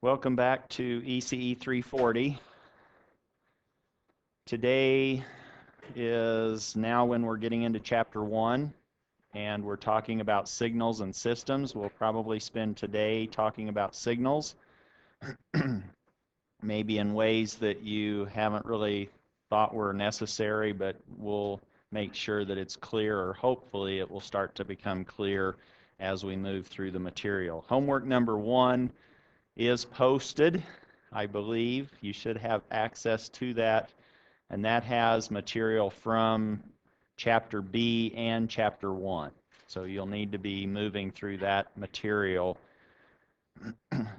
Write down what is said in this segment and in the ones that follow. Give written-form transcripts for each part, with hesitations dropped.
Welcome back to ECE 340. Today is now when we're getting into Chapter 1, and we're talking about signals and systems. We'll probably spend today talking about signals, maybe in ways that you haven't really thought were necessary, but we'll make sure that it's clear, or hopefully it will start to become clear as we move through the material. Homework number 1 is posted, I believe. You should have access to that, and that has material from Chapter B and Chapter 1. So you'll need to be moving through that material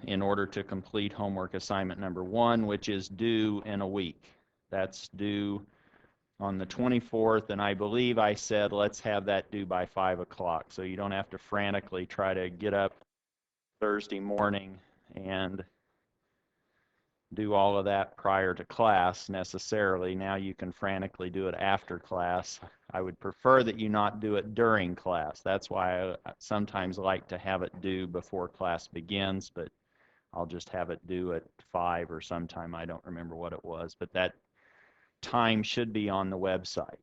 in order to complete homework assignment number 1, which is due in a week. That's due on the 24th, and I believe I said let's have that due by 5 o'clock, so you don't have to frantically try to get up Thursday morning and do all of that prior to class necessarily. Now you can frantically do it after class. I would prefer that you not do it during class. That's why I sometimes like to have it due before class begins, but I'll just have it due at 5 or sometime. I don't remember what it was, but that time should be on the website.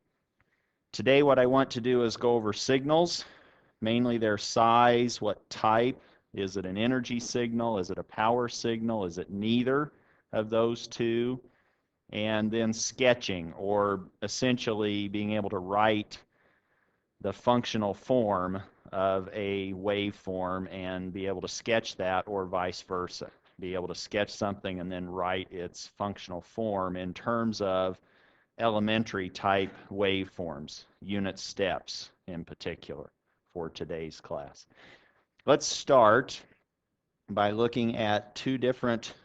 Today what I want to do is go over signals, mainly their size, what type. Is it an energy signal? Is it a power signal? Is it neither of those two? And then sketching, or essentially being able to write the functional form of a waveform and be able to sketch that, or vice versa. Be able to sketch something and then write its functional form in terms of elementary type waveforms, unit steps in particular for today's class. Let's start by looking at two different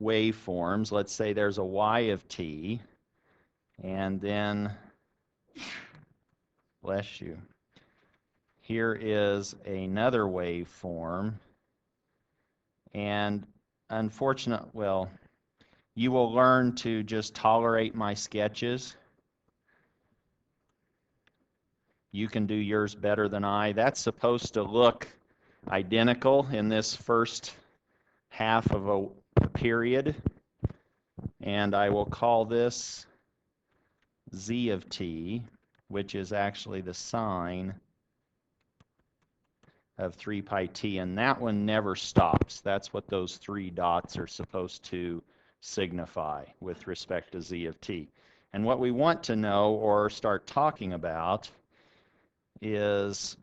waveforms. Let's say there's a y of t, and then, bless you, here is another waveform, and well, you will learn to just tolerate my sketches. You can do yours better than I. That's supposed to look identical in this first half of a period, and I will call this z of t, which is actually the sine of 3 pi t, and that one never stops. That's what those 3 dots are supposed to signify with respect to z of t. And what we want to know or start talking about is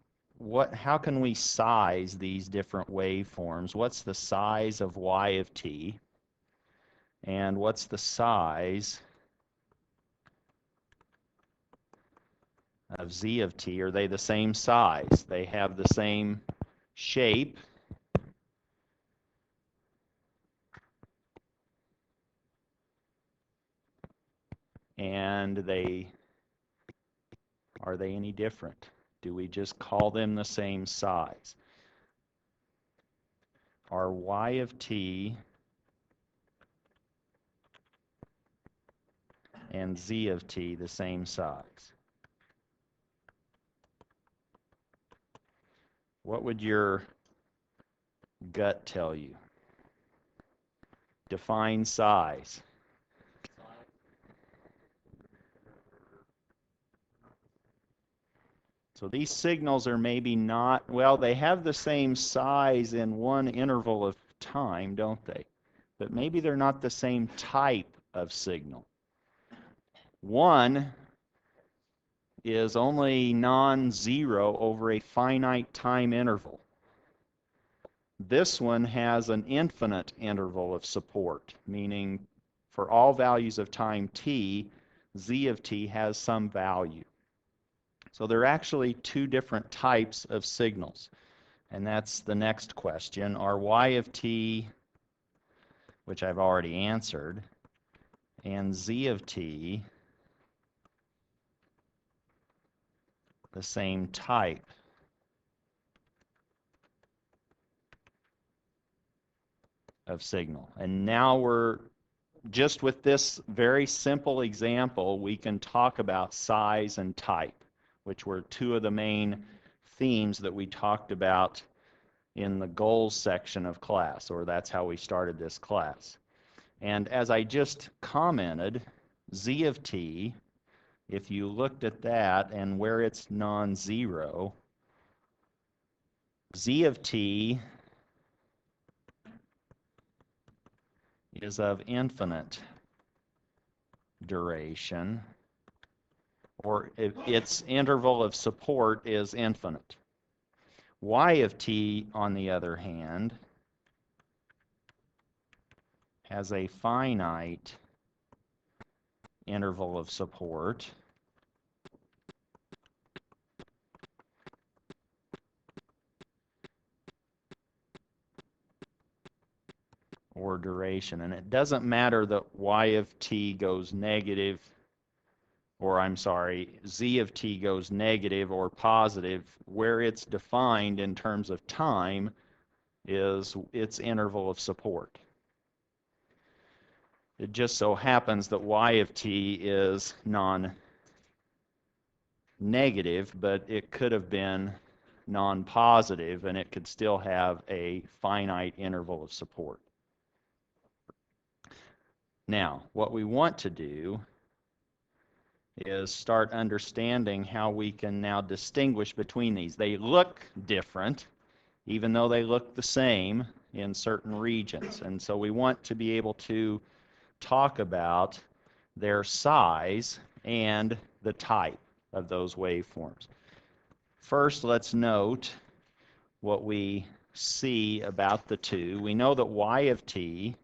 how can we size these different waveforms? What's the size of y of t? And what's the size of z of t? Are they the same size? They have the same shape. And are they any different? Do we just call them the same size? Are y of t and z of t the same size? What would your gut tell you? Define size. So these signals are maybe not, well, they have the same size in one interval of time, don't they? But maybe they're not the same type of signal. One is only non-zero over a finite time interval. This one has an infinite interval of support, meaning for all values of time t, z of t has some value. So there are actually two different types of signals. And that's the next question. Are y of t, which I've already answered, and z of t the same type of signal? And now we're just with this very simple example, we can talk about size and type, which were two of the main themes that we talked about in the goals section of class, or that's how we started this class. And as I just commented, z of t, if you looked at that and where it's non-zero, z of t is of infinite duration, or its interval of support is infinite. Y of t, on the other hand, has a finite interval of support, or duration. And it doesn't matter that y of t goes negative, or I'm sorry, z of t goes negative or positive. Where it's defined in terms of time is its interval of support. It just so happens that y of t is non-negative, but it could have been non-positive, and it could still have a finite interval of support. Now, what we want to do is start understanding how we can now distinguish between these. They look different, even though they look the same in certain regions. And so we want to be able to talk about their size and the type of those waveforms. First, let's note what we see about the two. We know that y of t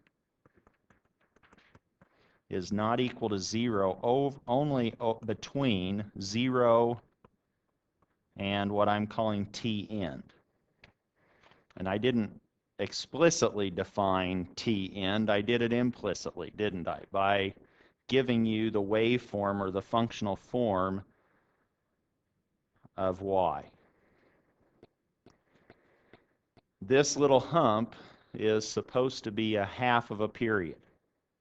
is not equal to 0 only between 0 and what I'm calling t end. And I didn't explicitly define t end, I did it implicitly, didn't I? By giving you the waveform or the functional form of y. This little hump is supposed to be a half of a period.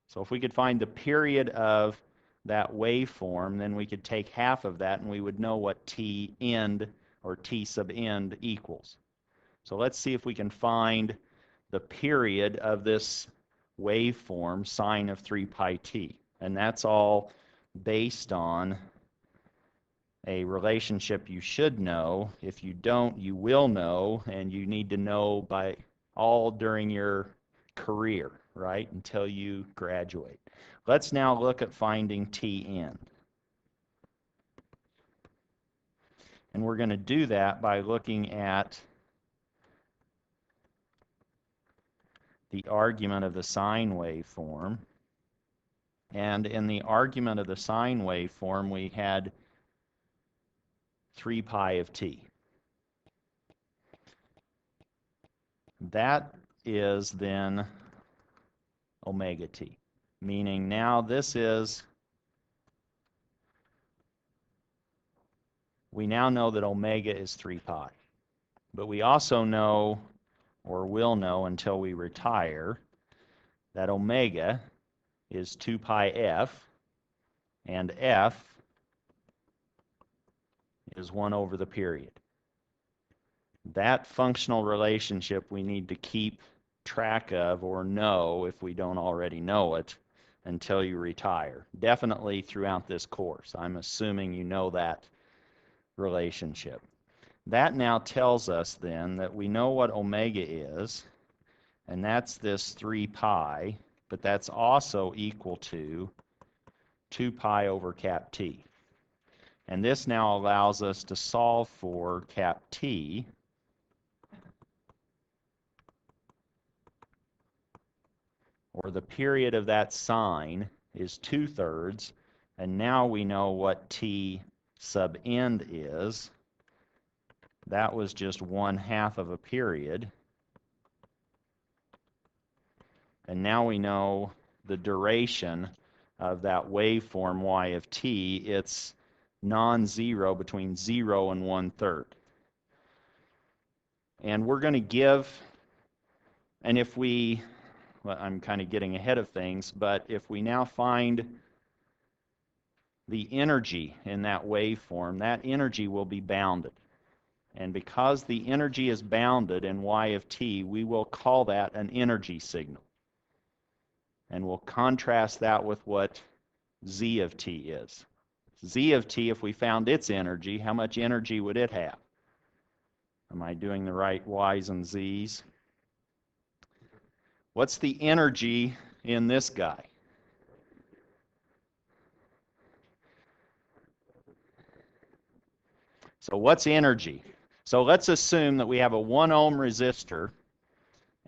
So if we could find the period of that waveform, then we could take half of that and we would know what t end or t sub end equals. So let's see if we can find the period of this waveform, sine of 3 pi t. And that's all based on a relationship you should know. If you don't, you will know, and you need to know by all during your career, right, until you graduate. Let's now look at finding t end. And we're going to do that by looking at the argument of the sine waveform. And in the argument of the sine waveform, we had 3 pi of t. That is then omega t, meaning now this is, we now know that omega is 3 pi. But we also know, or will know until we retire, that omega is 2 pi f, and f is 1 over the period. That functional relationship we need to keep track of or know, if we don't already know it, until you retire. Definitely throughout this course. I'm assuming you know that relationship. That now tells us then that we know what omega is, and that's this 3 pi, but that's also equal to 2 pi over cap t. And this now allows us to solve for cap t, or the period of that sine is 2/3, and now we know what t sub end is. That was just 1/2 of a period. And now we know the duration of that waveform y of t. It's non-zero between 0 and 1/3. And we're going to give, and if we, well, I'm kind of getting ahead of things, but if we now find the energy in that waveform, that energy will be bounded. And because the energy is bounded in y of t, we will call that an energy signal. And we'll contrast that with what z of t is. Z of t, if we found its energy, how much energy would it have? Am I doing the right y's and z's? What's the energy in this guy? So what's energy? So let's assume that we have a 1 ohm resistor,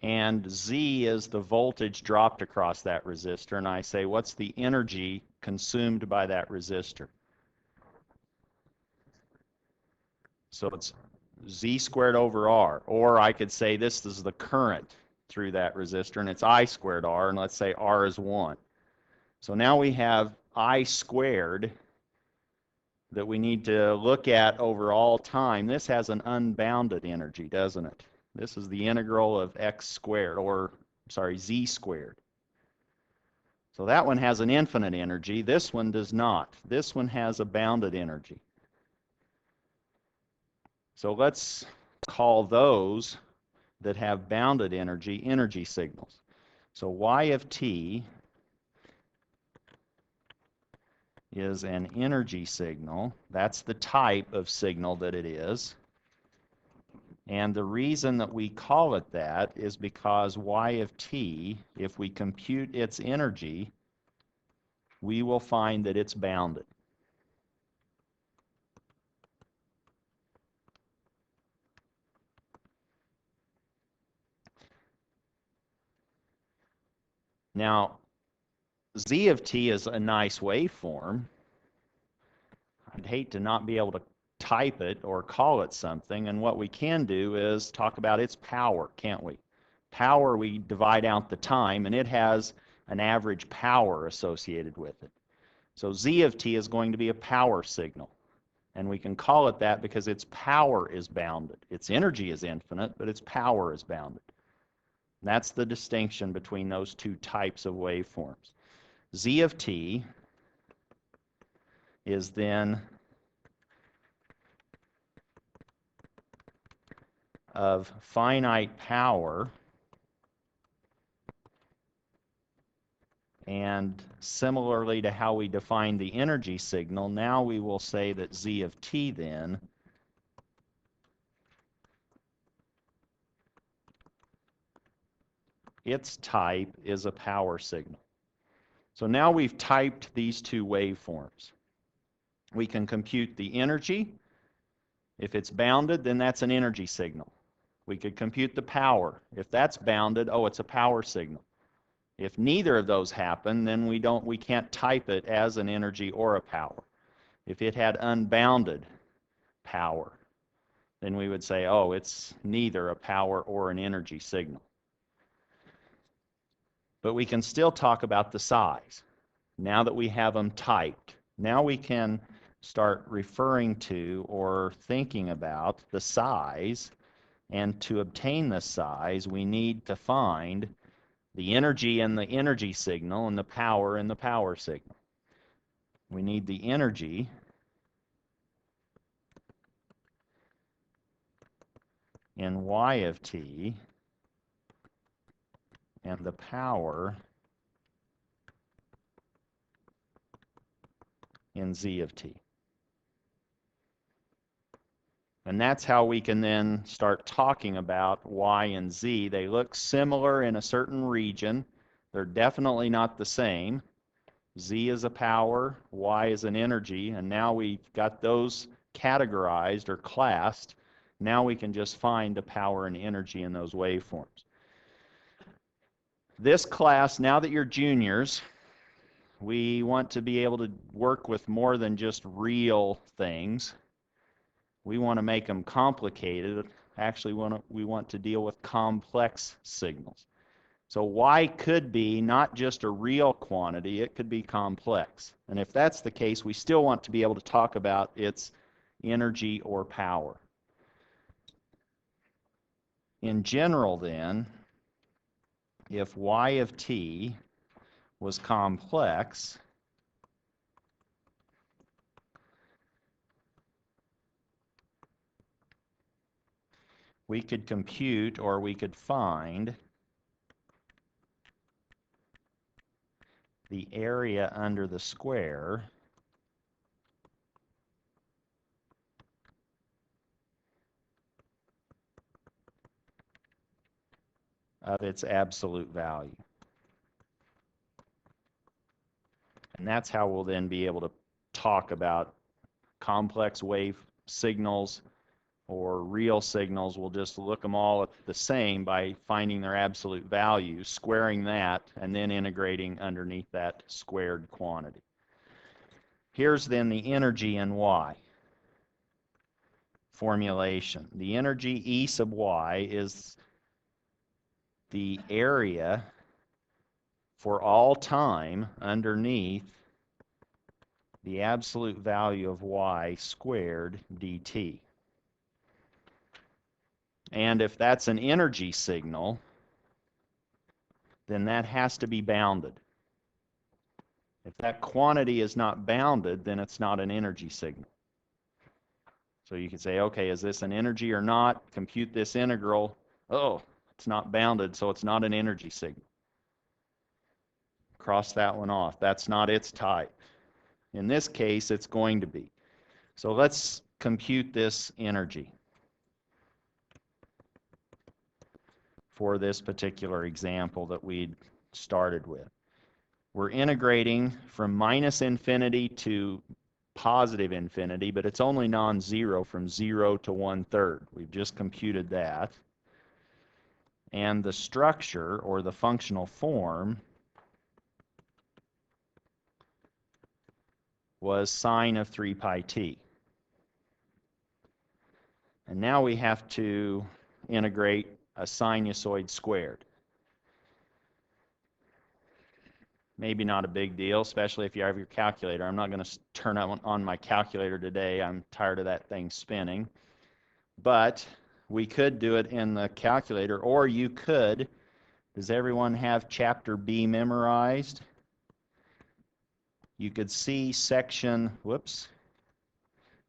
and Z is the voltage dropped across that resistor, and I say, what's the energy consumed by that resistor? So it's Z squared over R, or I could say this is the current through that resistor, and it's I squared R, and let's say R is 1. So now we have I squared that we need to look at over all time. This has an unbounded energy, doesn't it? This is the integral of x squared, or, sorry, z squared. So that one has an infinite energy. This one does not. This one has a bounded energy. So let's call those that have bounded energy, energy signals. So y of t is an energy signal. That's the type of signal that it is. And the reason that we call it that is because y of t, if we compute its energy, we will find that it's bounded. Now, z of t is a nice waveform. I'd hate to not be able to type it or call it something, and what we can do is talk about its power, can't we? Power, we divide out the time, and it has an average power associated with it. So z of t is going to be a power signal, and we can call it that because its power is bounded. Its energy is infinite, but its power is bounded. That's the distinction between those two types of waveforms. Z of t is then of finite power, and similarly to how we define the energy signal, now we will say that z of t then its type is a power signal. So now we've typed these two waveforms. We can compute the energy. If it's bounded, then that's an energy signal. We could compute the power. If that's bounded, oh, it's a power signal. If neither of those happen, then we can't type it as an energy or a power. If it had unbounded power, then we would say, oh, it's neither a power or an energy signal. But we can still talk about the size. Now that we have them typed, now we can start referring to or thinking about the size, and to obtain the size, we need to find the energy in the energy signal and the power in the power signal. We need the energy in y of t and the power in z of t. And that's how we can then start talking about y and z. They look similar in a certain region. They're definitely not the same. Z is a power, y is an energy, and now we've got those categorized or classed. Now we can just find the power and energy in those waveforms. This class, now that you're juniors, we want to be able to work with more than just real things. We want to make them complicated. Actually, we want to deal with complex signals. So y could be not just a real quantity, it could be complex. And if that's the case, we still want to be able to talk about its energy or power. In general then, if y of t was complex, we could compute, or we could find the area under the square of its absolute value. And that's how we'll then be able to talk about complex wave signals or real signals. We'll just look them all at the same by finding their absolute values, squaring that, and then integrating underneath that squared quantity. Here's then the energy in Y formulation. The energy E sub Y is the area for all time underneath the absolute value of Y squared dt. And if that's an energy signal, then that has to be bounded. If that quantity is not bounded, then it's not an energy signal. So you can say, okay, is this an energy or not? Compute this integral. Oh, it's not bounded, so it's not an energy signal. Cross that one off. That's not its type. In this case, it's going to be. So let's compute this energy for this particular example that we started with. We're integrating from minus infinity to positive infinity, but it's only non-zero from 0 to 1/3. We've just computed that. And the structure, or the functional form, was sine of 3 pi t. And now we have to integrate a sinusoid squared. Maybe not a big deal, especially if you have your calculator. I'm not going to turn on my calculator today. I'm tired of that thing spinning. But we could do it in the calculator, or you could. Does everyone have chapter B memorized? You could see section, whoops,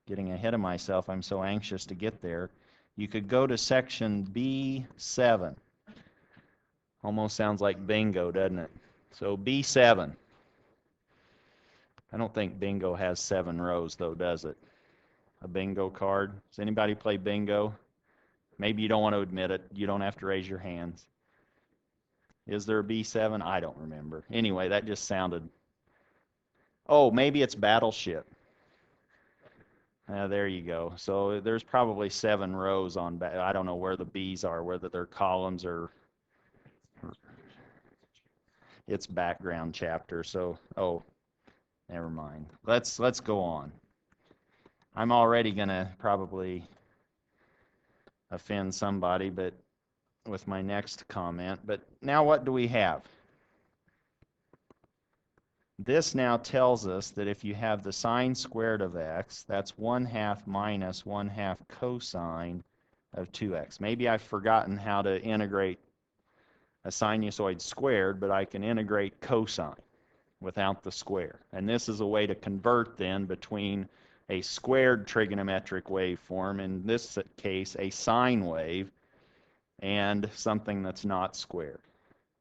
getting ahead of myself. I'm so anxious to get there. You could go to section B7. Almost sounds like bingo, doesn't it? So B7. I don't think bingo has 7 rows, though, does it? A bingo card. Does anybody play bingo? Maybe you don't want to admit it. You don't have to raise your hands. Is there a B7? I don't remember. Anyway, that just sounded... Oh, maybe it's Battleship. There you go. So there's probably 7 rows on... I don't know where the B's are, whether they're columns or... It's background chapter, so... Oh, never mind. Let's go on. I'm already going to probably offend somebody, but with my next comment. But now what do we have? This now tells us that if you have the sine squared of x, that's 1/2 minus 1/2 cosine of 2x. Maybe I've forgotten how to integrate a sinusoid squared, but I can integrate cosine without the square. And this is a way to convert then between a squared trigonometric waveform, in this case a sine wave, and something that's not squared.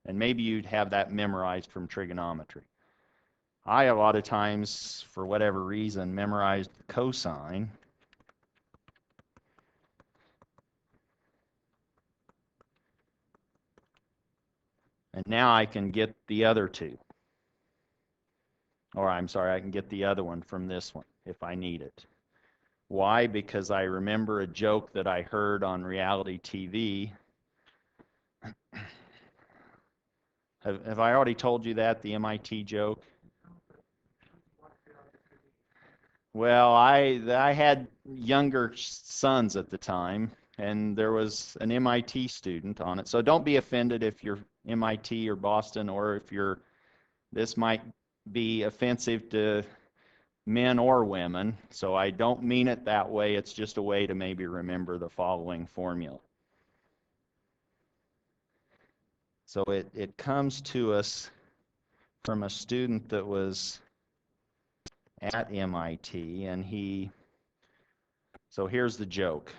And maybe you'd have that memorized from trigonometry. I, a lot of times, for whatever reason, memorized cosine. And now I can get the other two. Or I'm sorry, I can get the other one from this one if I need it. Why? Because I remember a joke that I heard on reality TV. Have I already told you that, the MIT joke? Well, I had younger sons at the time, and there was an MIT student on it. So don't be offended if you're MIT or Boston, or if you're, this might be offensive to men or women. So I don't mean it that way. It's just a way to maybe remember the following formula. So it comes to us from a student that was at MIT, and so here's the joke.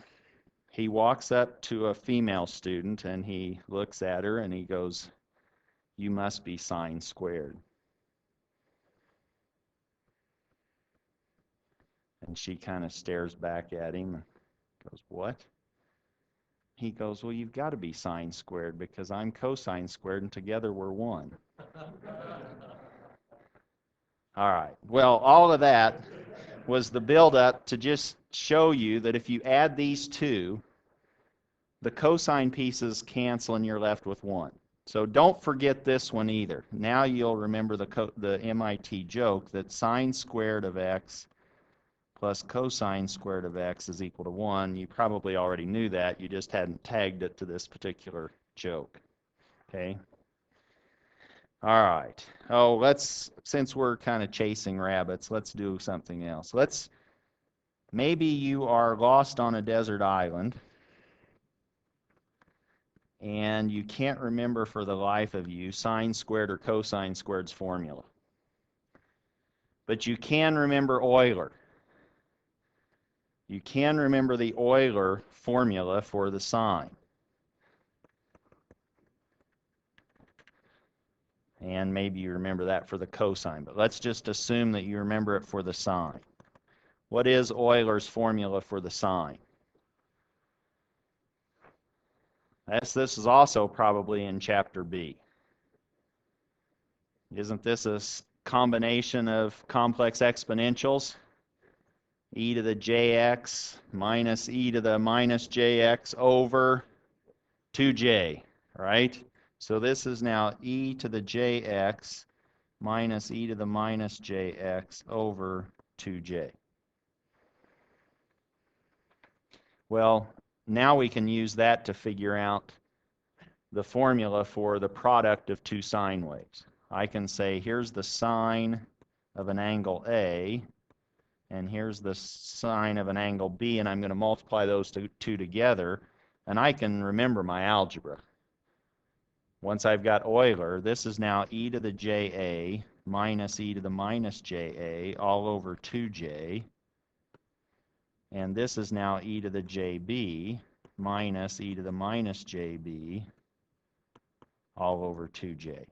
he walks up to a female student and he looks at her and he goes, "You must be sine squared." And she kind of stares back at him and goes, "What?" He goes, "Well, you've got to be sine squared because I'm cosine squared and together we're one." All right. Well, all of that was the build-up to just show you that if you add these two, the cosine pieces cancel and you're left with one. So don't forget this one either. Now you'll remember the MIT joke that sine squared of x plus cosine squared of x is equal to 1. You probably already knew that. You just hadn't tagged it to this particular joke. Okay? All right. Oh, since we're kind of chasing rabbits, let's do something else. Maybe you are lost on a desert island and you can't remember for the life of you sine squared or cosine squared's formula. But you can remember Euler. You can remember the Euler formula for the sine. And maybe you remember that for the cosine, but let's just assume that you remember it for the sine. What is Euler's formula for the sine? This is also probably in Chapter B. Isn't this a combination of complex exponentials? E to the jx minus e to the minus jx over 2j, right? So this is now e to the jx minus e to the minus jx over 2j. Well, now we can use that to figure out the formula for the product of two sine waves. I can say here's the sine of an angle A, and here's the sine of an angle B, and I'm going to multiply those two together, and I can remember my algebra. Once I've got Euler, this is now e to the JA minus e to the minus JA all over 2j, and this is now e to the JB minus e to the minus JB all over 2j.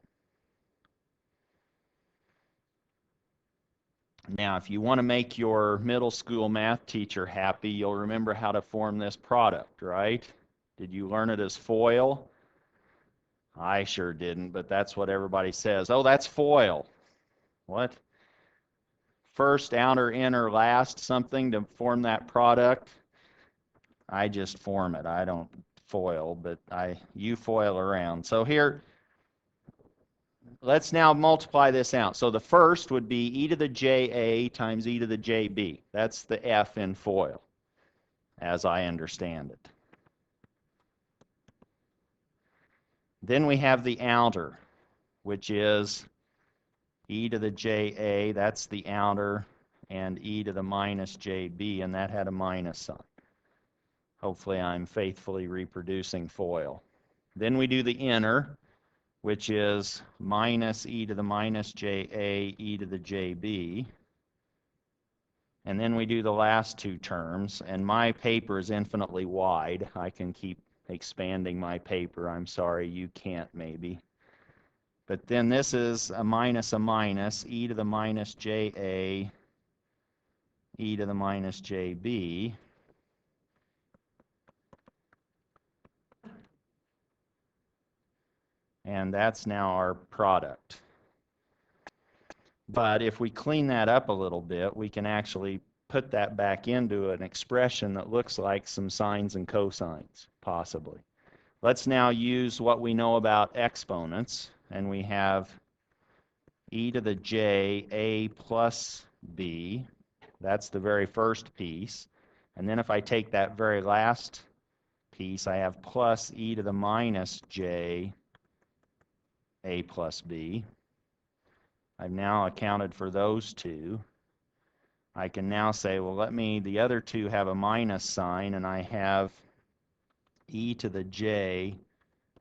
Now, if you want to make your middle school math teacher happy, you'll remember how to form this product, right? Did you learn it as FOIL? I sure didn't, but that's what everybody says. Oh, that's FOIL. What? First, outer, inner, last, something to form that product. I just form it. I don't FOIL, but you FOIL around. So here, let's now multiply this out. So the first would be e to the JA times e to the JB. That's the F in FOIL, as I understand it. Then we have the outer, which is e to the JA, that's the outer, and e to the minus JB, and that had a minus sign. Hopefully I'm faithfully reproducing FOIL. Then we do the inner, which is minus e to the minus JA, e to the JB. And then we do the last two terms, and my paper is infinitely wide. I can keep expanding my paper. I'm sorry, you can't maybe. But then this is a minus, e to the minus JA, e to the minus JB. And that's now our product. But if we clean that up a little bit, we can actually put that back into an expression that looks like some sines and cosines, possibly. Let's now use what we know about exponents, and we have e to the j a plus b. That's the very first piece. And then if I take that very last piece, I have plus e to the minus j a plus b. I've now accounted for those two. I can now say, well, the other two have a minus sign, and I have e to the j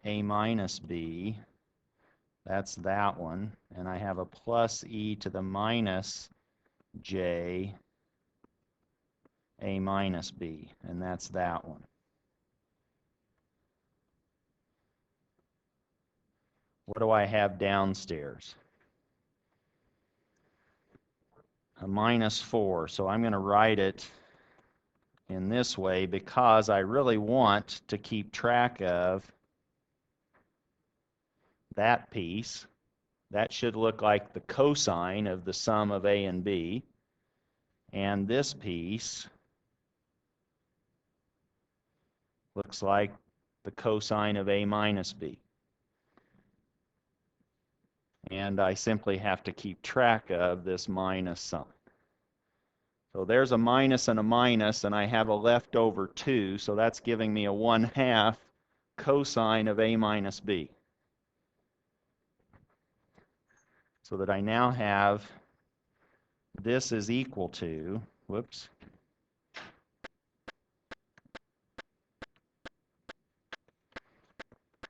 a minus b. That's that one. And I have a plus e to the minus j a minus b, and that's that one. What do I have downstairs? A -4. So I'm going to write it in this way because I really want to keep track of that piece. That should look like the cosine of the sum of A and B. And this piece looks like the cosine of A minus B. And I simply have to keep track of this minus sign. So there's a minus and a minus, and I have a leftover 2, so that's giving me a 1/2 cosine of A minus B. So that I now have this is equal to, whoops,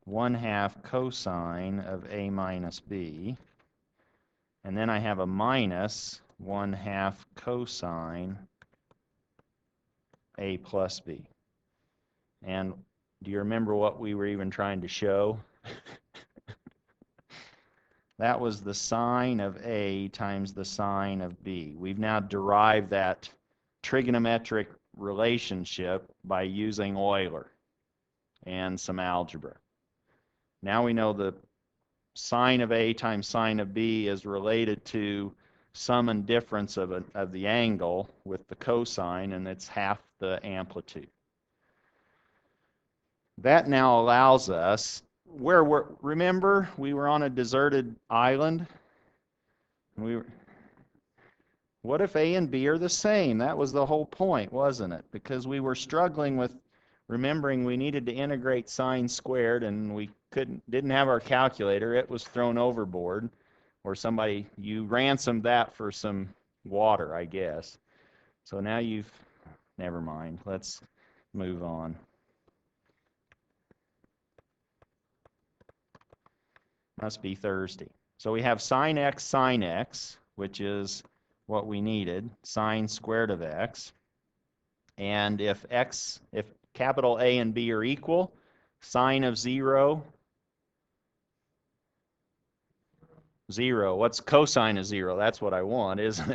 one-half cosine of A minus B. And then I have a minus 1/2 cosine A plus B. And do you remember what we were even trying to show? That was the sine of A times the sine of B. We've now derived that trigonometric relationship by using Euler and some algebra. Now we know the sine of A times sine of B is related to sum and difference of the angle with the cosine, and it's half the amplitude. That now allows us, remember, we were on a deserted island? What if A and B are the same? That was the whole point, wasn't it? Because we were struggling with remembering we needed to integrate sine squared, and we didn't have our calculator. It was thrown overboard, or you ransomed that for some water, I guess. So now never mind. Let's move on. Must be Thursday. So we have sine x, which is what we needed, sine squared of x. And if capital A and B are equal, sine of 0, 0. What's cosine of 0? That's what I want, isn't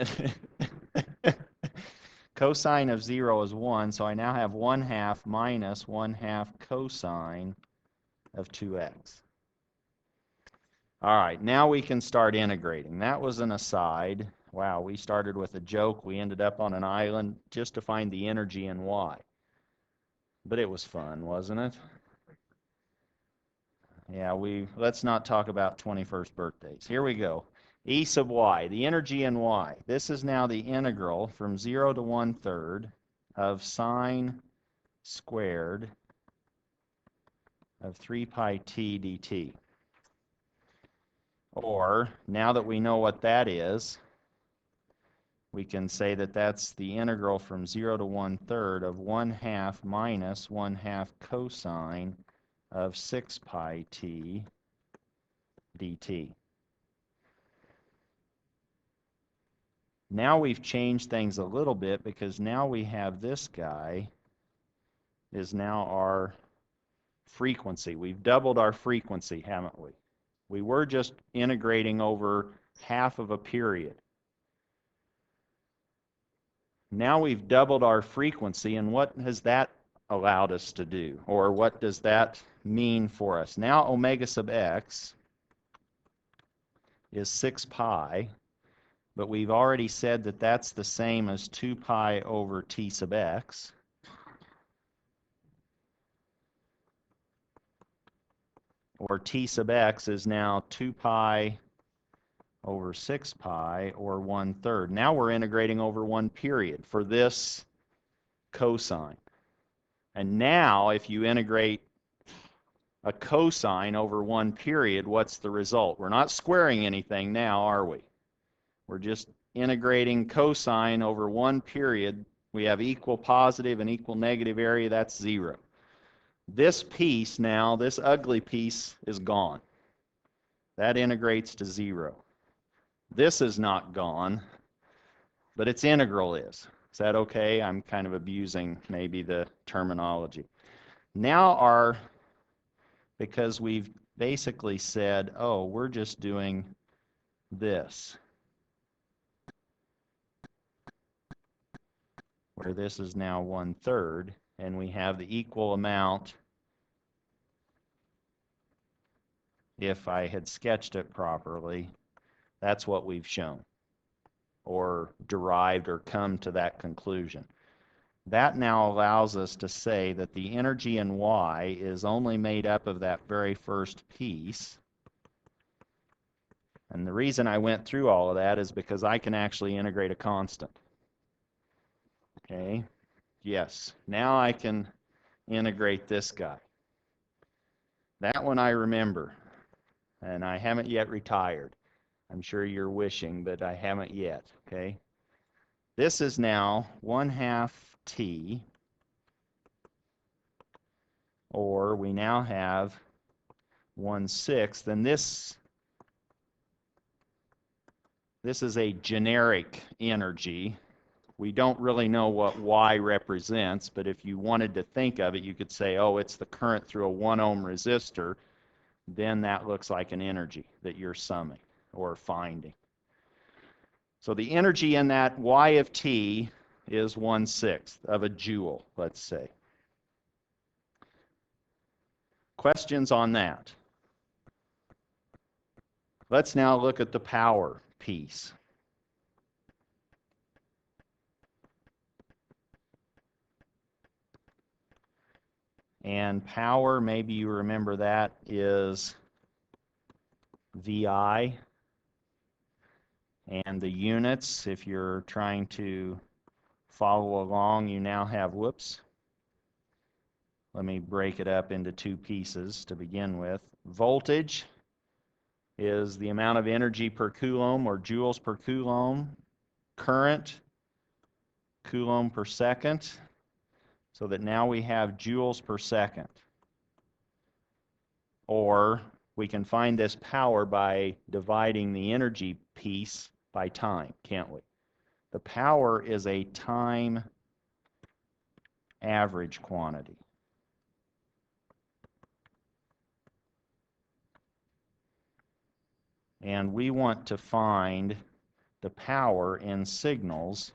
it? Cosine of 0 is 1, so I now have 1/2 minus 1/2 cosine of 2x. All right, now we can start integrating. That was an aside. Wow, we started with a joke. We ended up on an island just to find the energy in y. But it was fun, wasn't it? Yeah, let's not talk about 21st birthdays. Here we go. E sub y, the energy in y. This is now the integral from 0 to 1/3 of sine squared of 3 pi t dt. Or, now that we know what that is, we can say that that's the integral from 0 to 1/3 of 1/2 minus 1/2 cosine of 6 pi t dt. Now we've changed things a little bit because now we have this guy is now our frequency. We've doubled our frequency, haven't we? We were just integrating over half of a period. Now we've doubled our frequency, and what has that allowed us to do? Or what does that mean for us? Now omega sub x is 6 pi, but we've already said that that's the same as 2 pi over t sub x. Or t sub x is now 2 pi over 6 pi, or 1/3. Now we're integrating over one period for this cosine. And now if you integrate a cosine over one period, what's the result? We're not squaring anything now, are we? We're just integrating cosine over one period. We have equal positive and equal negative area, that's 0. This piece now, this ugly piece, is gone. That integrates to 0. This is not gone, but its integral is. Is that okay? I'm kind of abusing maybe the terminology. Now because we've basically said, oh, we're just doing this, where this is now 1/3, and we have the equal amount if I had sketched it properly. That's what we've shown, or derived, or come to that conclusion. That now allows us to say that the energy in Y is only made up of that very first piece. And the reason I went through all of that is because I can actually integrate a constant. Okay, yes, now I can integrate this guy. That one I remember, and I haven't yet retired. I'm sure you're wishing, but I haven't yet, okay? This is now 1/2 t, or we now have 1/6, and this is a generic energy. We don't really know what Y represents, but if you wanted to think of it, you could say, oh, it's the current through a 1 ohm resistor. Then that looks like an energy that you're summing or finding. So the energy in that Y of t is 1/6 of a joule, let's say. Questions on that? Let's now look at the power piece. And power, maybe you remember that, is VI. And the units, if you're trying to follow along, you now have, whoops, let me break it up into two pieces to begin with. Voltage is the amount of energy per coulomb, or joules per coulomb. Current, coulomb per second, so that now we have joules per second. Or we can find this power by dividing the energy piece by time, can't we? The power is a time average quantity. And we want to find the power in signals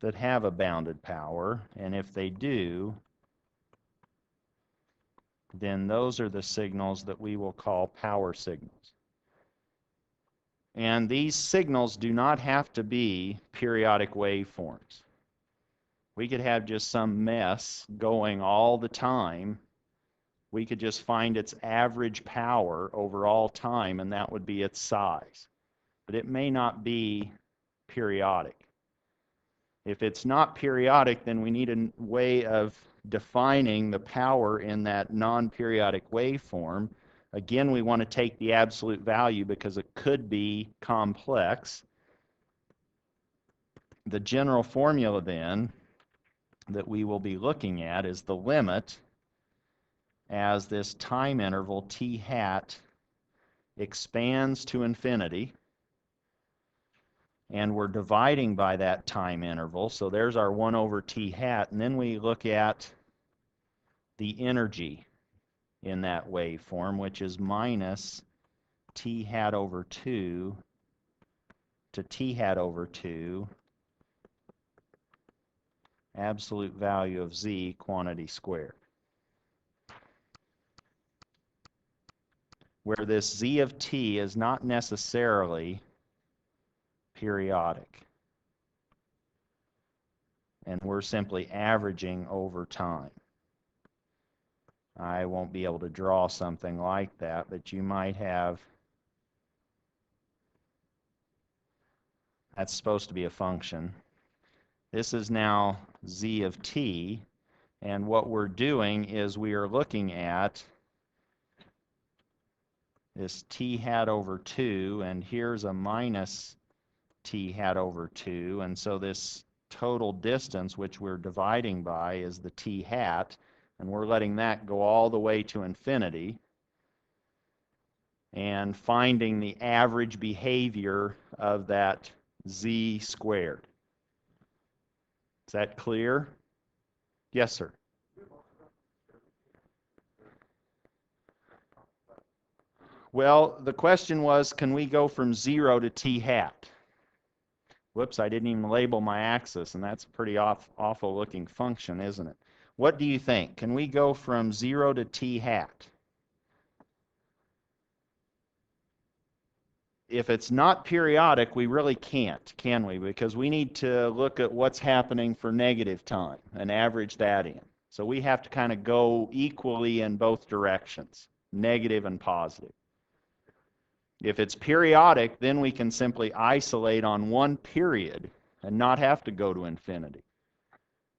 that have a bounded power, and if they do, then those are the signals that we will call power signals. And these signals do not have to be periodic waveforms. We could have just some mess going all the time. We could just find its average power over all time, and that would be its size. But it may not be periodic. If it's not periodic, then we need a way of defining the power in that non-periodic waveform. Again, we want to take the absolute value because it could be complex. The general formula then that we will be looking at is the limit as this time interval t hat expands to infinity, and we're dividing by that time interval. So there's our 1 over t hat, and then we look at the energy in that waveform, which is minus t hat over 2 to t hat over 2, absolute value of z quantity squared. Where this z of t is not necessarily periodic, and we're simply averaging over time. I won't be able to draw something like that, but you might have, that's supposed to be a function. This is now z of t, and what we're doing is we are looking at this t hat over 2, and here's a minus t hat over 2, and so this total distance, which we're dividing by, is the t hat, and we're letting that go all the way to infinity, and finding the average behavior of that z squared. Is that clear? Yes, sir. Well, the question was, can we go from 0 to t hat? Whoops, I didn't even label my axis, and that's a pretty awful looking function, isn't it? What do you think? Can we go from 0 to t hat? If it's not periodic, we really can't, can we? Because we need to look at what's happening for negative time and average that in. So we have to kind of go equally in both directions, negative and positive. If it's periodic, then we can simply isolate on one period and not have to go to infinity.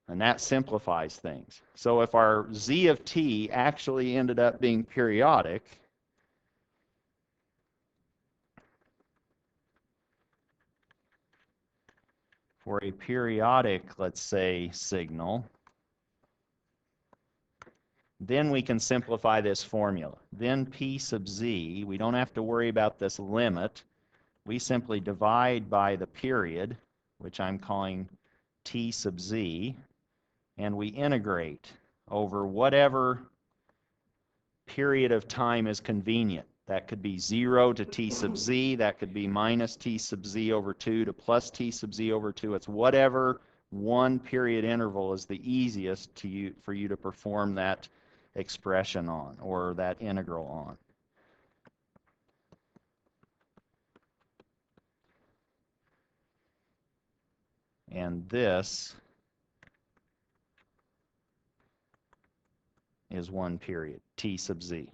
And that simplifies things. So if our z of t actually ended up being periodic, for a periodic, let's say, signal, then we can simplify this formula. Then p sub z, we don't have to worry about this limit. We simply divide by the period, which I'm calling t sub z, and we integrate over whatever period of time is convenient. That could be 0 to t sub z, that could be minus t sub z over 2 to plus t sub z over 2. It's whatever one period interval is the easiest for you to perform that expression on, or that integral on. And this is one period, t sub z.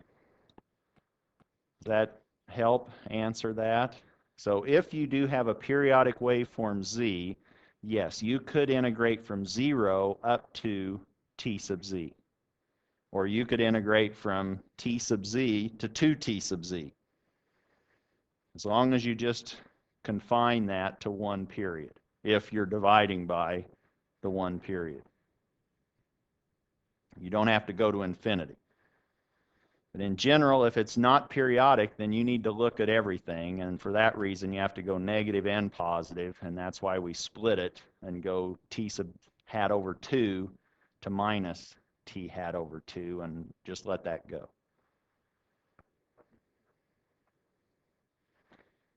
Does that help answer that? So if you do have a periodic waveform z, yes, you could integrate from 0 up to t sub z. Or you could integrate from t sub z to 2t sub z. As long as you just confine that to one period, if you're dividing by the one period. You don't have to go to infinity. But in general, if it's not periodic, then you need to look at everything, and for that reason you have to go negative and positive, and that's why we split it and go t sub hat over 2 to minus t hat over 2, and just let that go.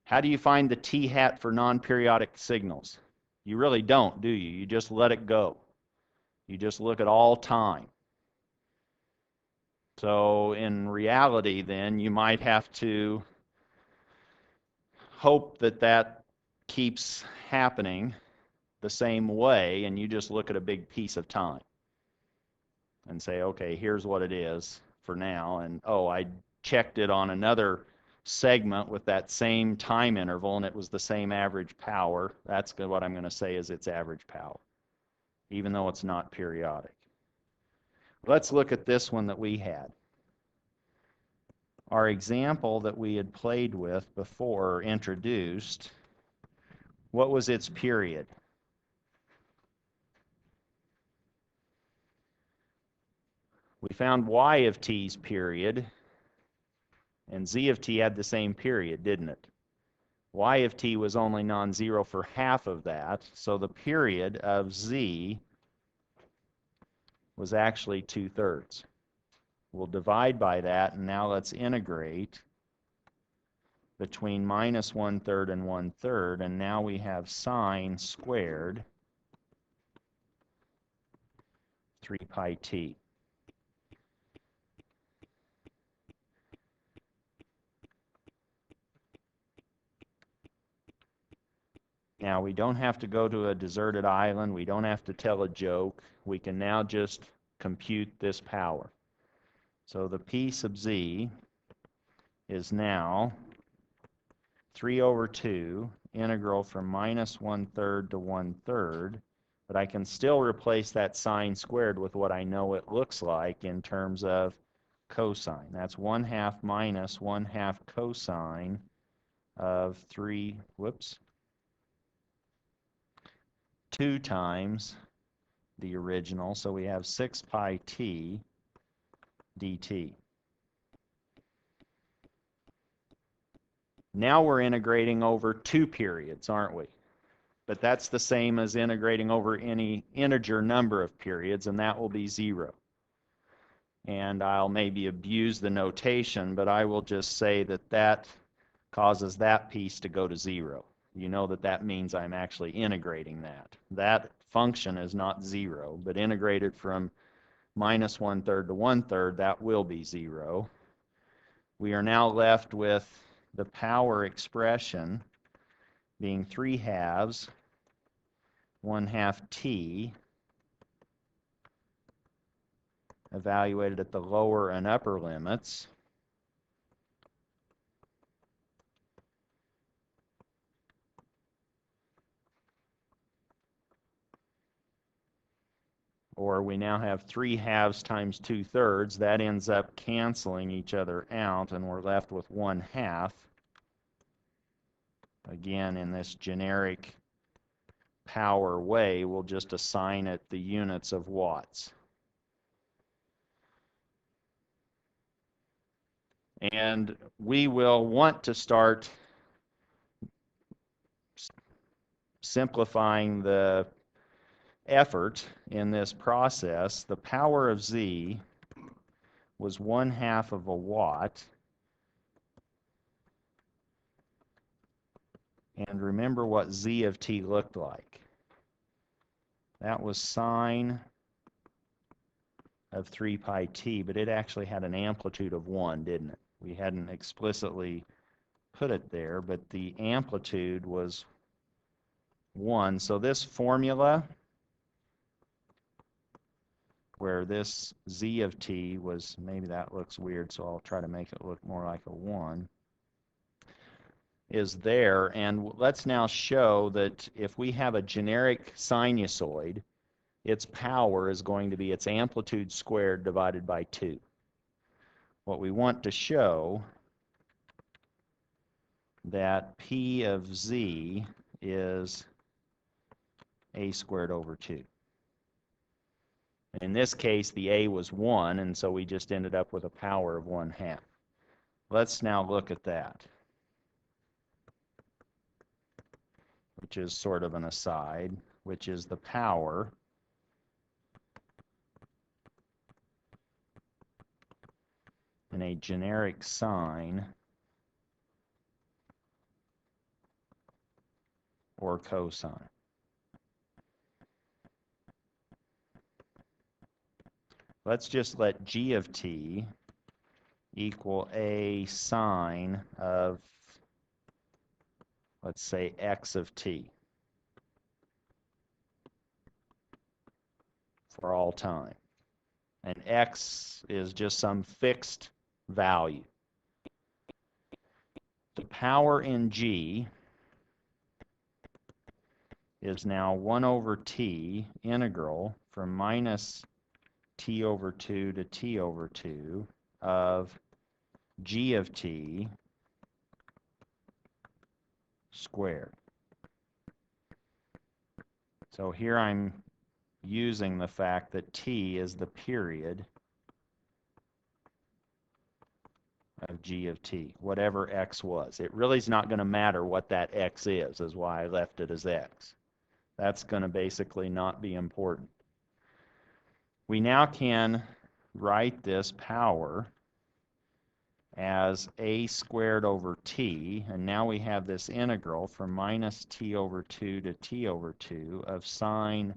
How do you find the t hat for non-periodic signals? You really don't, do you? You just let it go. You just look at all time. So in reality, then, you might have to hope that that keeps happening the same way, and you just look at a big piece of time and say, okay, here's what it is for now, and oh, I checked it on another segment with that same time interval, and it was the same average power. That's what I'm going to say is its average power, even though it's not periodic. Let's look at this one that we had. Our example that we had played with before, introduced, what was its period? We found y of t's period, and z of t had the same period, didn't it? Y of t was only non-zero for half of that, so the period of z was actually 2/3. We'll divide by that, and now let's integrate between minus 1/3 and 1/3, and now we have sine squared 3 pi t. Now, we don't have to go to a deserted island. We don't have to tell a joke. We can now just compute this power. So the p sub z is now 3 over 2, integral from minus 1/3 to 1/3, but I can still replace that sine squared with what I know it looks like in terms of cosine. That's 1/2 minus 1/2 cosine of 2 times the original, so we have 6 pi t dt. Now we're integrating over 2 periods, aren't we? But that's the same as integrating over any integer number of periods, and that will be 0. And I'll maybe abuse the notation, but I will just say that that causes that piece to go to 0. You know that that means I'm actually integrating that. That function is not 0, but integrated from minus 1/3 to 1/3, that will be 0. We are now left with the power expression being 3/2, 1/2 t, evaluated at the lower and upper limits. Or we now have 3/2 times 2/3. That ends up canceling each other out, and we're left with 1/2. Again, in this generic power way, we'll just assign it the units of watts. And we will want to start simplifying the effort in this process. The power of Z was 1/2 of a watt. And remember what Z of t looked like. That was sine of 3 pi t, but it actually had an amplitude of 1, didn't it? We hadn't explicitly put it there, but the amplitude was 1. So this formula, where this Z of t was, maybe that looks weird, so I'll try to make it look more like a 1, is there. And let's now show that if we have a generic sinusoid, its power is going to be its amplitude squared divided by 2. What we want to show that P of Z is a squared over 2. In this case, the a was 1, and so we just ended up with a power of 1/2. Let's now look at that, which is sort of an aside, which is the power in a generic sine or cosine. Let's just let g of t equal a sine of, let's say, x of t for all time. And x is just some fixed value. The power in g is now 1 over t integral from minus t over 2 to t over 2 of g of t squared. So here I'm using the fact that t is the period of g of t, whatever x was. It really is not going to matter what that x is why I left it as x. That's going to basically not be important. We now can write this power as a squared over t, and now we have this integral from minus t over 2 to t over 2 of sine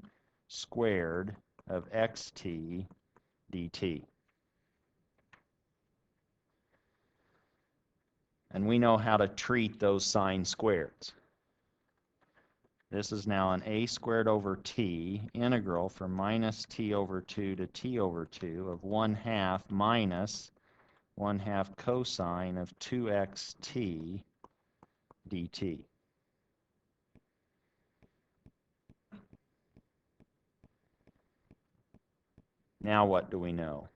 squared of xt dt. And we know how to treat those sine squareds. This is now an a squared over t integral from minus t over 2 to t over 2 of 1/2 minus 1/2 cosine of 2xt dt. Now what do we know?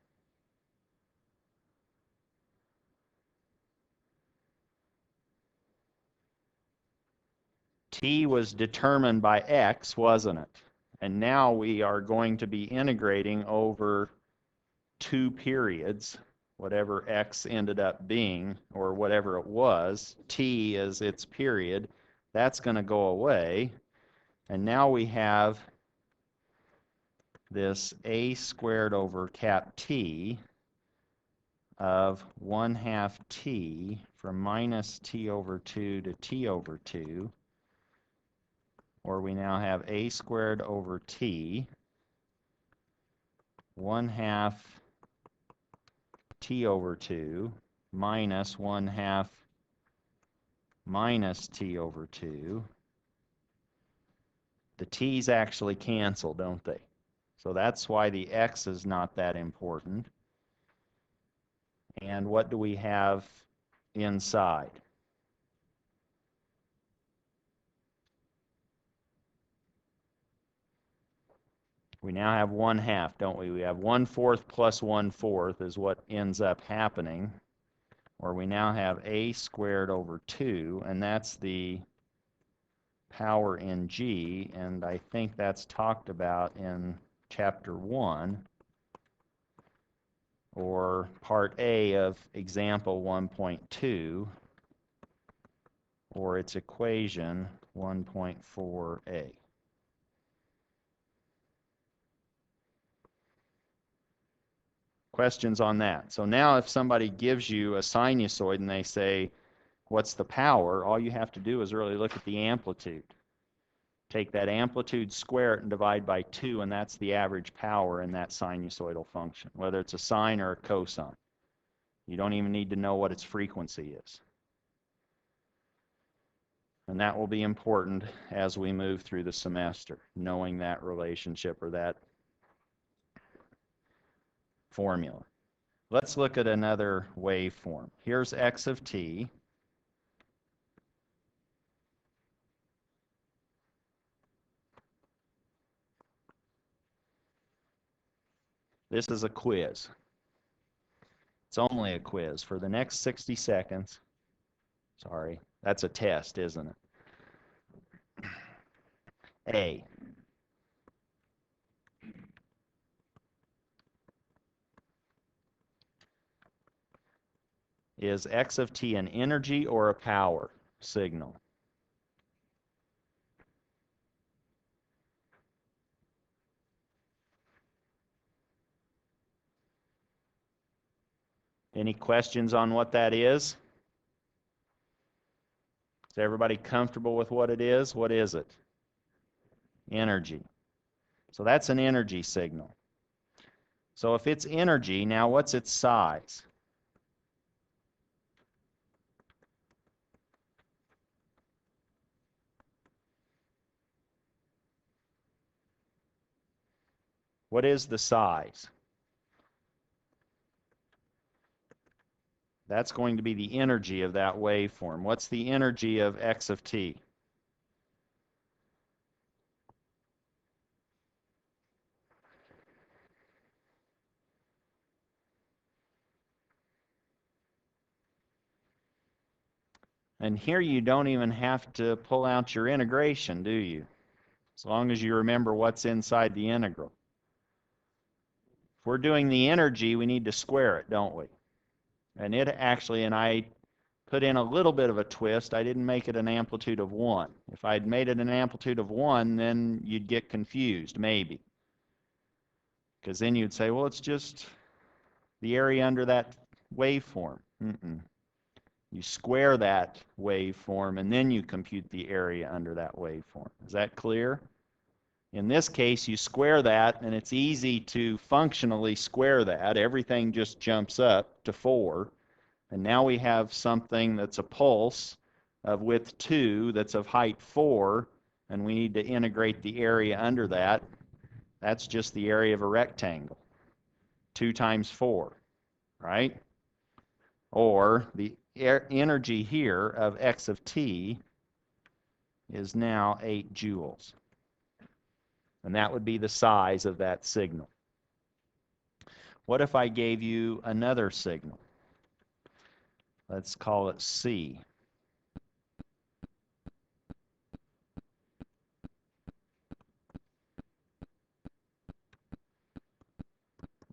T was determined by x, wasn't it? And now we are going to be integrating over 2 periods, whatever x ended up being, or whatever it was. T is its period. That's going to go away. And now we have this a squared over cap t of 1/2 t from minus t over 2 to t over 2, or we now have a squared over t 1/2 t over 2 minus 1/2 minus t over 2. The t's actually cancel, don't they? So that's why the x is not that important. And what do we have inside? We now have 1/2, don't we? We have 1/4 plus 1/4 is what ends up happening. Or we now have a squared over 2, and that's the power in g, and I think that's talked about in chapter 1, or part A of example 1.2, or its equation 1.4a. Questions on that? So now if somebody gives you a sinusoid and they say, what's the power? All you have to do is really look at the amplitude. Take that amplitude, square it, and divide by 2, and that's the average power in that sinusoidal function, whether it's a sine or a cosine. You don't even need to know what its frequency is. And that will be important as we move through the semester, knowing that relationship or that formula. Let's look at another waveform. Here's x of t. This is a quiz. It's only a quiz. For the next 60 seconds, sorry, that's a test, isn't it? A. Is x of t an energy or a power signal? Any questions on what that is? Is everybody comfortable with what it is? What is it? Energy. So that's an energy signal. So if it's energy, now what's its size? What is the size? That's going to be the energy of that waveform. What's the energy of x of t? And here you don't even have to pull out your integration, do you? As long as you remember what's inside the integral. If we're doing the energy, we need to square it, don't we? And it actually, and I put in a little bit of a twist, I didn't make it an amplitude of 1. If I'd made it an amplitude of 1, then you'd get confused, maybe. Because then you'd say, well, it's just the area under that waveform. You square that waveform, and then you compute the area under that waveform. Is that clear? In this case, you square that, and it's easy to functionally square that. Everything just jumps up to 4. And now we have something that's a pulse of width 2 that's of height 4, and we need to integrate the area under that. That's just the area of a rectangle. 2 times 4, right? Or the energy here of x of t is now 8 joules. And that would be the size of that signal. What if I gave you another signal? Let's call it C.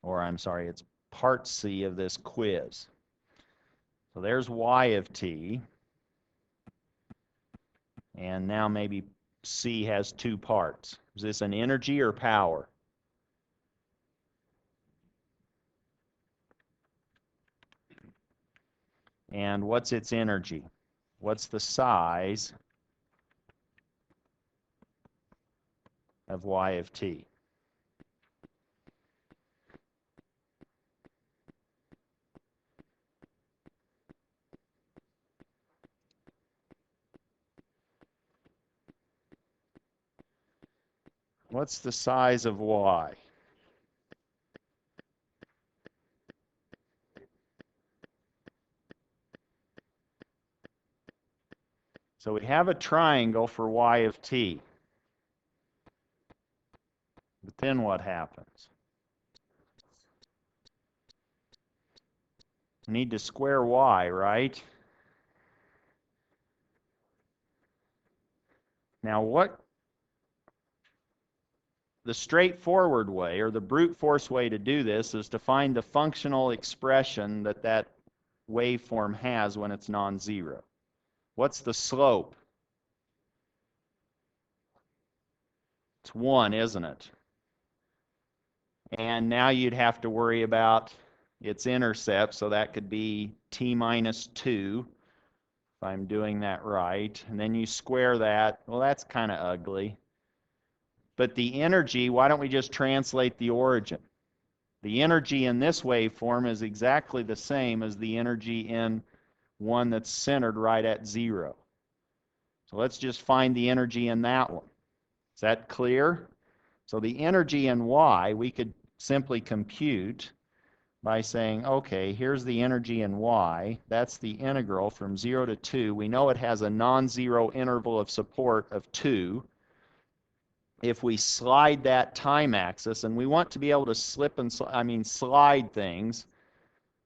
Or I'm sorry, it's part C of this quiz. So there's y of t. And now maybe C has 2 parts. Is this an energy or power? And what's its energy? What's the size of y of t? What's the size of y? So we have a triangle for y of t. But then what happens? We need to square y, right? Now what the straightforward way, or the brute force way to do this, is to find the functional expression that that waveform has when it's non-zero. What's the slope? It's 1, isn't it? And now you'd have to worry about its intercept, so that could be t minus 2, if I'm doing that right. And then you square that. Well, that's kind of ugly. But the energy, why don't we just translate the origin? The energy in this waveform is exactly the same as the energy in one that's centered right at 0. So let's just find the energy in that one. Is that clear? So the energy in y, we could simply compute by saying, okay, here's the energy in y. That's the integral from 0 to 2. We know it has a non-zero interval of support of 2. If we slide that time axis, and we want to be able to slide things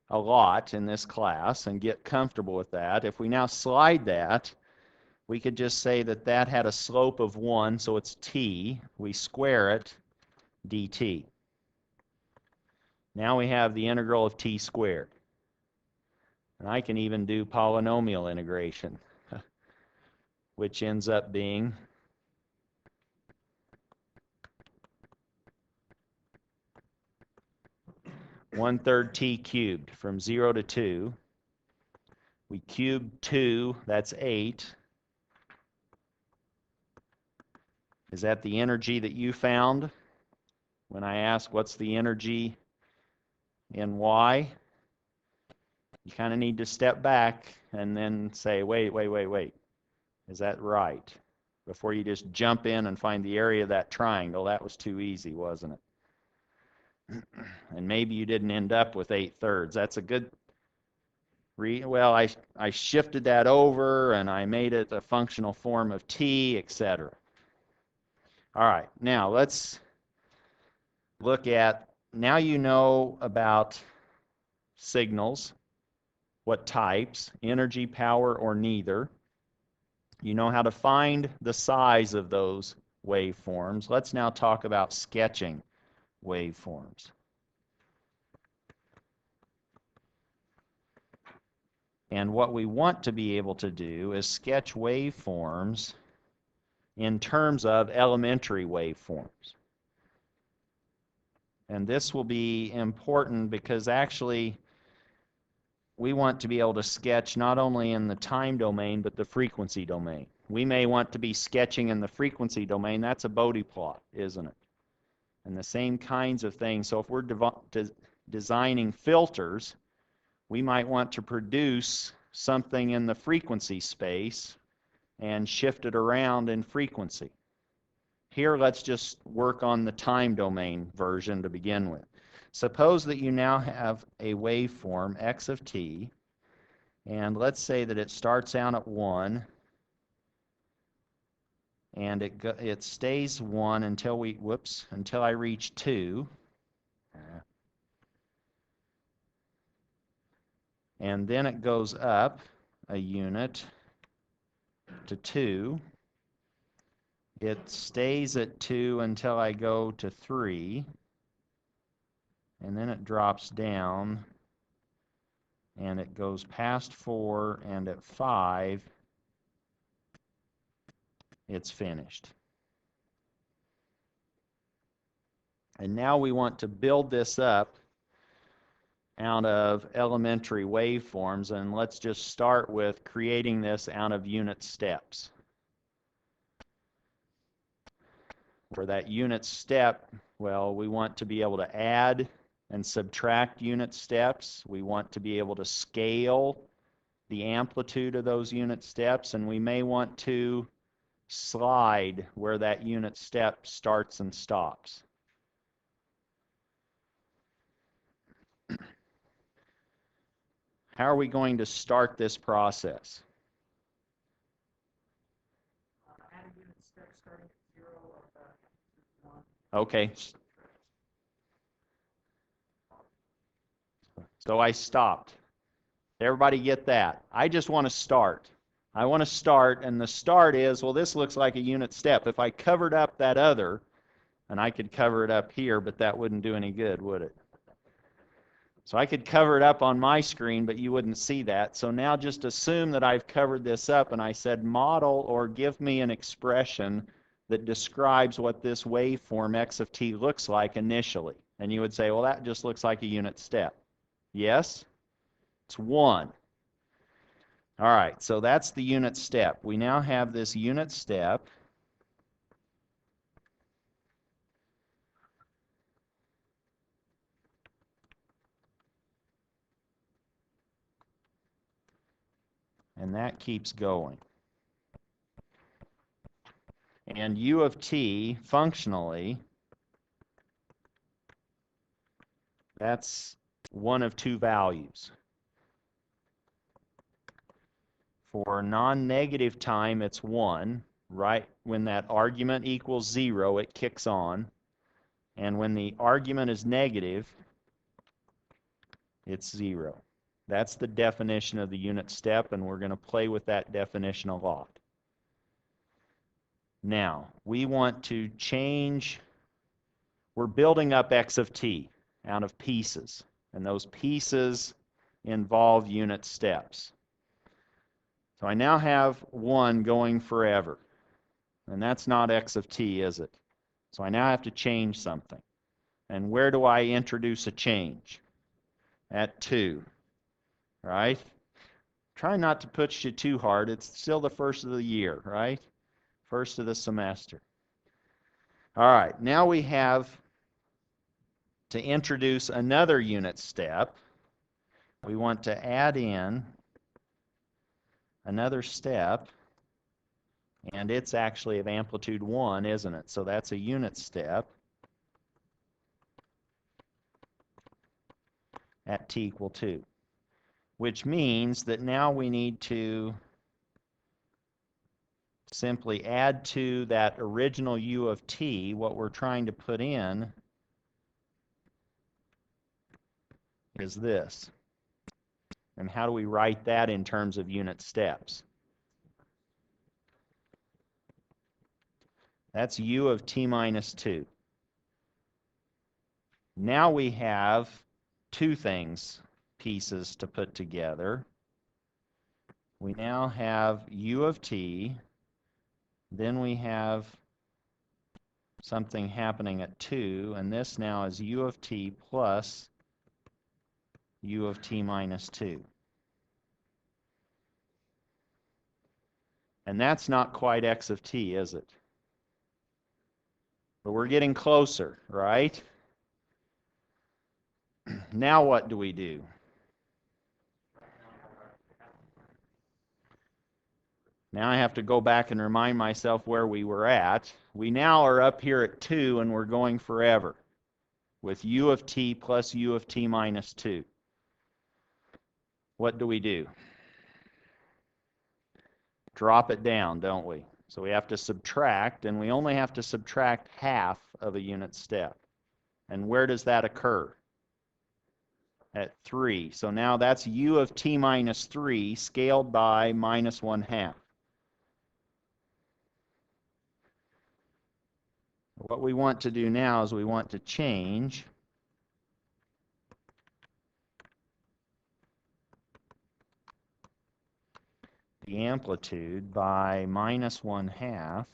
a lot in this class and get comfortable with that. If we now slide that, we could just say that that had a slope of 1, so it's t. We square it, dt. Now we have the integral of t squared. And I can even do polynomial integration, which ends up being 1/3 t cubed from 0 to 2. We cubed 2, that's 8. Is that the energy that you found when I asked what's the energy in y? You kind of need to step back and then say, wait. Is that right? Before you just jump in and find the area of that triangle. That was too easy, wasn't it? And maybe you didn't end up with 8/3. That's a good well, I shifted that over and I made it a functional form of t, etc. All right, now let's look at, now you know about signals, what types, energy, power, or neither. You know how to find the size of those waveforms. Let's now talk about sketching waveforms. And what we want to be able to do is sketch waveforms in terms of elementary waveforms. And this will be important because actually we want to be able to sketch not only in the time domain but the frequency domain. We may want to be sketching in the frequency domain. That's a Bode plot, isn't it? And the same kinds of things. So if we're designing filters, we might want to produce something in the frequency space and shift it around in frequency. Here, let's just work on the time domain version to begin with. Suppose that you now have a waveform, x of t, and let's say that it starts out at 1, and it stays 1 until until I reach 2. And then it goes up a unit to 2. It stays at 2 until I go to 3. And then it drops down. And it goes past 4. And at 5, it's finished. And now we want to build this up out of elementary waveforms, and let's just start with creating this out of unit steps. For that unit step, well, we want to be able to add and subtract unit steps. We want to be able to scale the amplitude of those unit steps, and we may want to slide where that unit step starts and stops. How are we going to start this process? Add a unit step starting at 0 or 1. Okay. So I stopped. Everybody get that? I just want to start. I want to start, and the start is, well, this looks like a unit step. If I covered up that other, and I could cover it up here, but that wouldn't do any good, would it? So I could cover it up on my screen, but you wouldn't see that. So now just assume that I've covered this up, and I said model or give me an expression that describes what this waveform x of t looks like initially. And you would say, well, that just looks like a unit step. Yes? It's 1. All right, so that's the unit step. We now have this unit step. And that keeps going. And u of t, functionally, that's one of 2 values. For non-negative time, it's 1. Right when that argument equals 0, it kicks on. And when the argument is negative, it's 0. That's the definition of the unit step, and we're going to play with that definition a lot. Now, we want to change, we're building up x of t out of pieces, and those pieces involve unit steps. So I now have 1 going forever, and that's not x of t, is it? So I now have to change something. And where do I introduce a change? At 2, right? Try not to push you too hard. It's still the first of the year, right? First of the semester. All right, now we have to introduce another unit step. We want to add in another step, and it's actually of amplitude 1, isn't it? So that's a unit step at t equal 2, which means that now we need to simply add to that original u of t what we're trying to put in is this. And how do we write that in terms of unit steps? That's u of t minus 2. Now we have 2 pieces to put together. We now have u of t, then we have something happening at 2, and this now is u of t plus u of t minus 2. And that's not quite x of t, is it? But we're getting closer, right? Now what do we do? Now I have to go back and remind myself where we were at. We now are up here at 2, and we're going forever with u of t plus u of t minus 2. What do we do? Drop it down, don't we? So we have to subtract, and we only have to subtract half of a unit step. And where does that occur? At 3. So now that's u of t minus 3 scaled by minus 1/2. What we want to do now is we want to change the amplitude by minus 1/2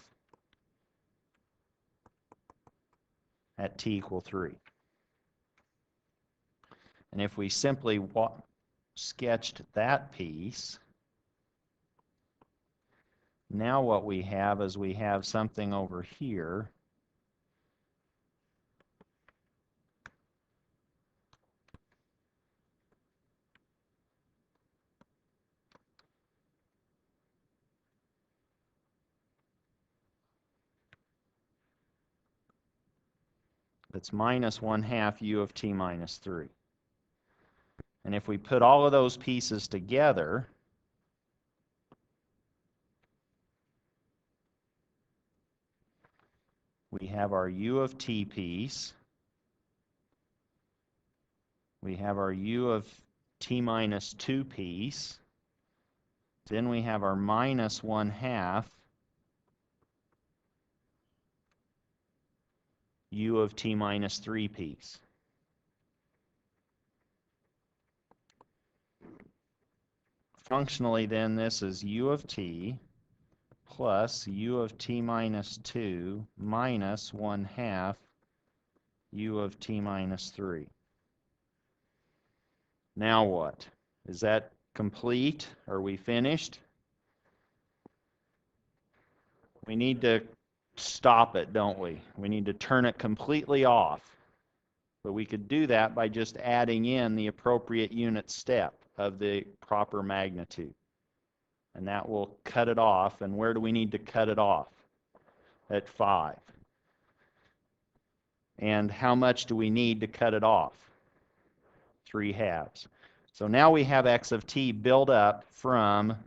at t equal 3. And if we simply sketched that piece, now what we have is we have something over here that's minus 1/2 u of t minus 3. And if we put all of those pieces together, we have our u of t piece, we have our u of t minus 2 piece, then we have our minus 1/2 u of t minus 3 piece. Functionally then, this is u of t plus u of t minus 2 minus 1/2 u of t minus 3. Now what? Is that complete? Are we finished? We need to stop it, don't we? We need to turn it completely off. But we could do that by just adding in the appropriate unit step of the proper magnitude. And that will cut it off. And where do we need to cut it off? At 5. And how much do we need to cut it off? 3/2. So now we have x of t built up from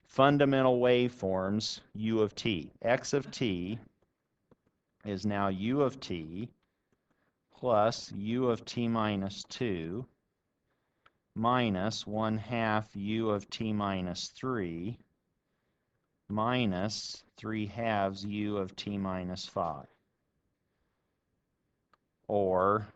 fundamental waveforms u of t. X of t is now u of t plus u of t minus 2 minus 1/2 u of t minus 3 minus 3/2 u of t minus 5. Or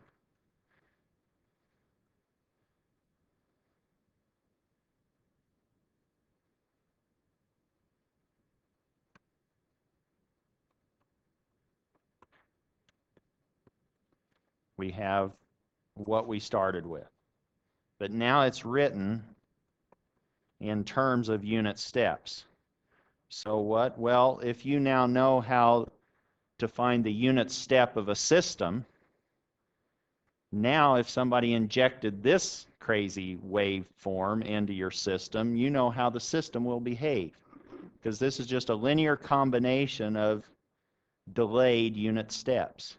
we have what we started with. But now it's written in terms of unit steps. So what? Well, if you now know how to find the unit step of a system, now if somebody injected this crazy waveform into your system, you know how the system will behave. Because this is just a linear combination of delayed unit steps.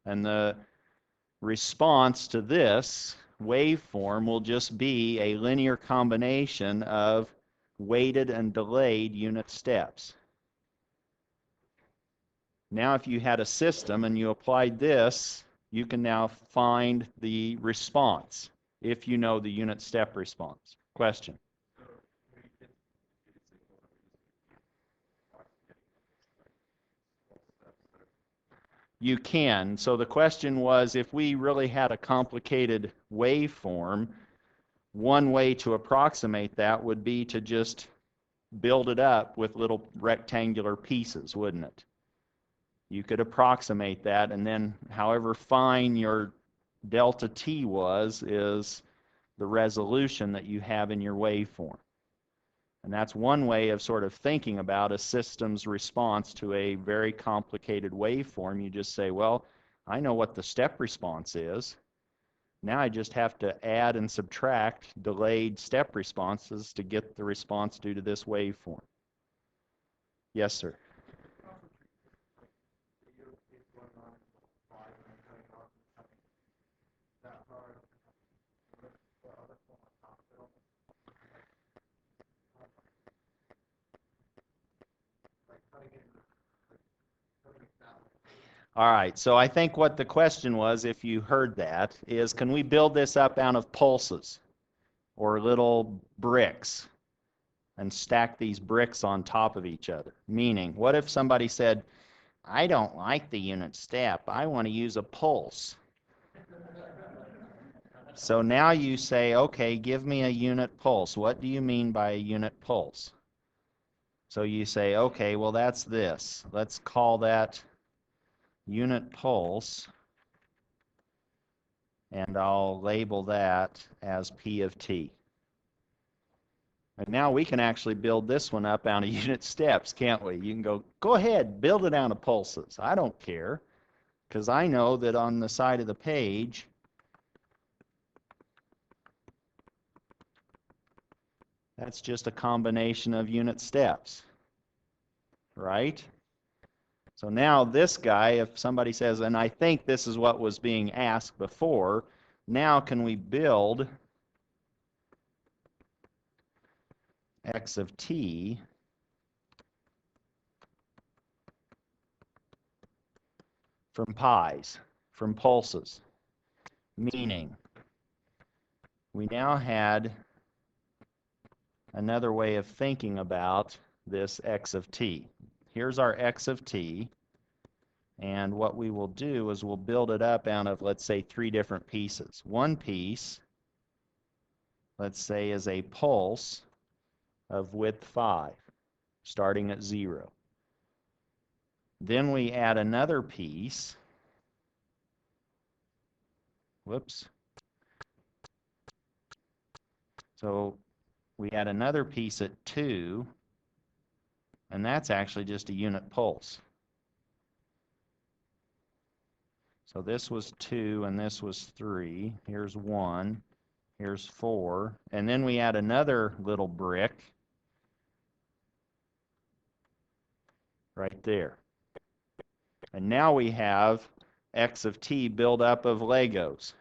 And the response to this waveform will just be a linear combination of weighted and delayed unit steps. Now if you had a system and you applied this, you can now find the response if you know the unit step response. Question? You can. So the question was, if we really had a complicated waveform, one way to approximate that would be to just build it up with little rectangular pieces, wouldn't it? You could approximate that, and then however fine your delta t was is the resolution that you have in your waveform. And that's one way of sort of thinking about a system's response to a very complicated waveform. You just say, well, I know what the step response is. Now I just have to add and subtract delayed step responses to get the response due to this waveform. Yes, sir. All right, so I think what the question was, if you heard that, is can we build this up out of pulses or little bricks and stack these bricks on top of each other? Meaning, what if somebody said, I don't like the unit step, I want to use a pulse. So now you say, okay, give me a unit pulse. What do you mean by a unit pulse? So you say, okay, well that's this. Let's call that unit pulse and I'll label that as P of t. And now we can actually build this one up out of unit steps, can't we? You can go ahead, build it out of pulses. I don't care, because I know that on the side of the page, that's just a combination of unit steps, right? So now this guy, if somebody says, and I think this is what was being asked before, now can we build x of t from pi's, from pulses? Meaning, we now had another way of thinking about this x of t. Here's our x of t, and what we will do is we'll build it up out of, let's say, 3 different pieces. One piece, let's say, is a pulse of width 5, starting at 0. Then we add another piece, whoops, so we add another piece at 2, and that's actually just a unit pulse. So this was 2 and this was 3. Here's 1, here's 4, and then we add another little brick right there. And now we have x of t built up of Legos.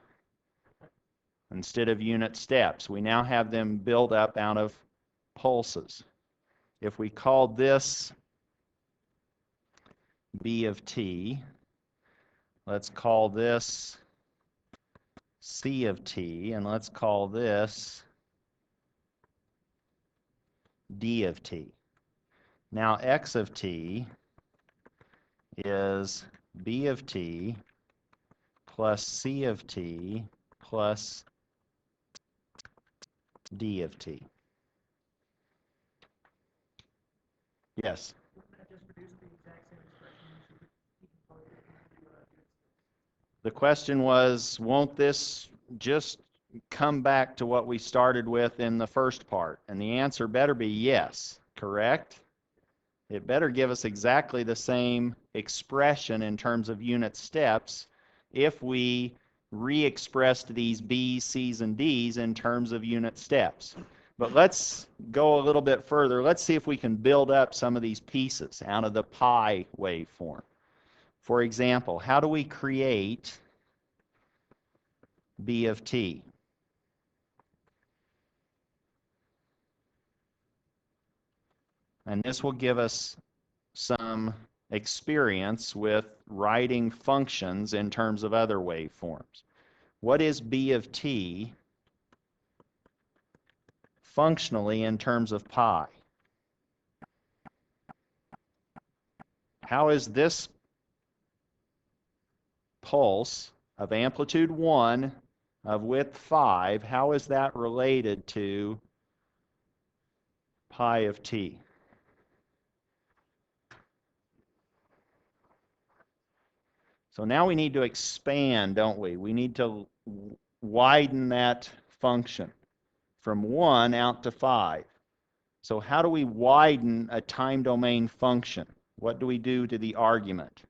Instead of unit steps, we now have them built up out of pulses. If we called this b of t, let's call this c of t, and let's call this d of t. Now x of t is b of t plus c of t plus d of t. Yes? The question was, won't this just come back to what we started with in the first part? And the answer better be yes, correct? It better give us exactly the same expression in terms of unit steps if we re-expressed these B's, C's, and D's in terms of unit steps. But let's go a little bit further. Let's see if we can build up some of these pieces out of the pi waveform. For example, how do we create B of t? And this will give us some experience with writing functions in terms of other waveforms. What is B of t functionally in terms of pi? How is this pulse of amplitude 1 of width 5, how is that related to pi of t? So now we need to expand, don't we? We need to widen that function from 1 out to 5. So how do we widen a time domain function? What do we do to the argument?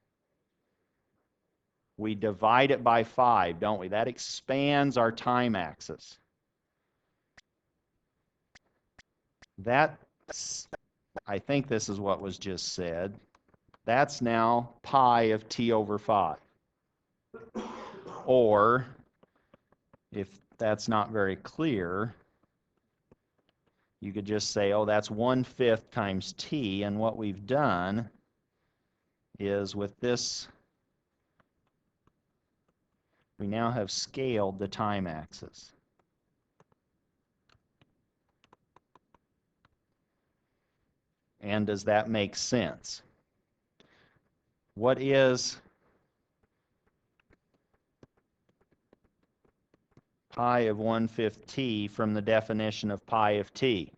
We divide it by 5, don't we? That expands our time axis. That's, I think this is what was just said. That's now pi of t over 5. Or, if that's not very clear, you could just say, oh, that's 1/5 times t, and what we've done is with this, we now have scaled the time axis. And does that make sense? What is pi of 1/5 t from the definition of pi of t?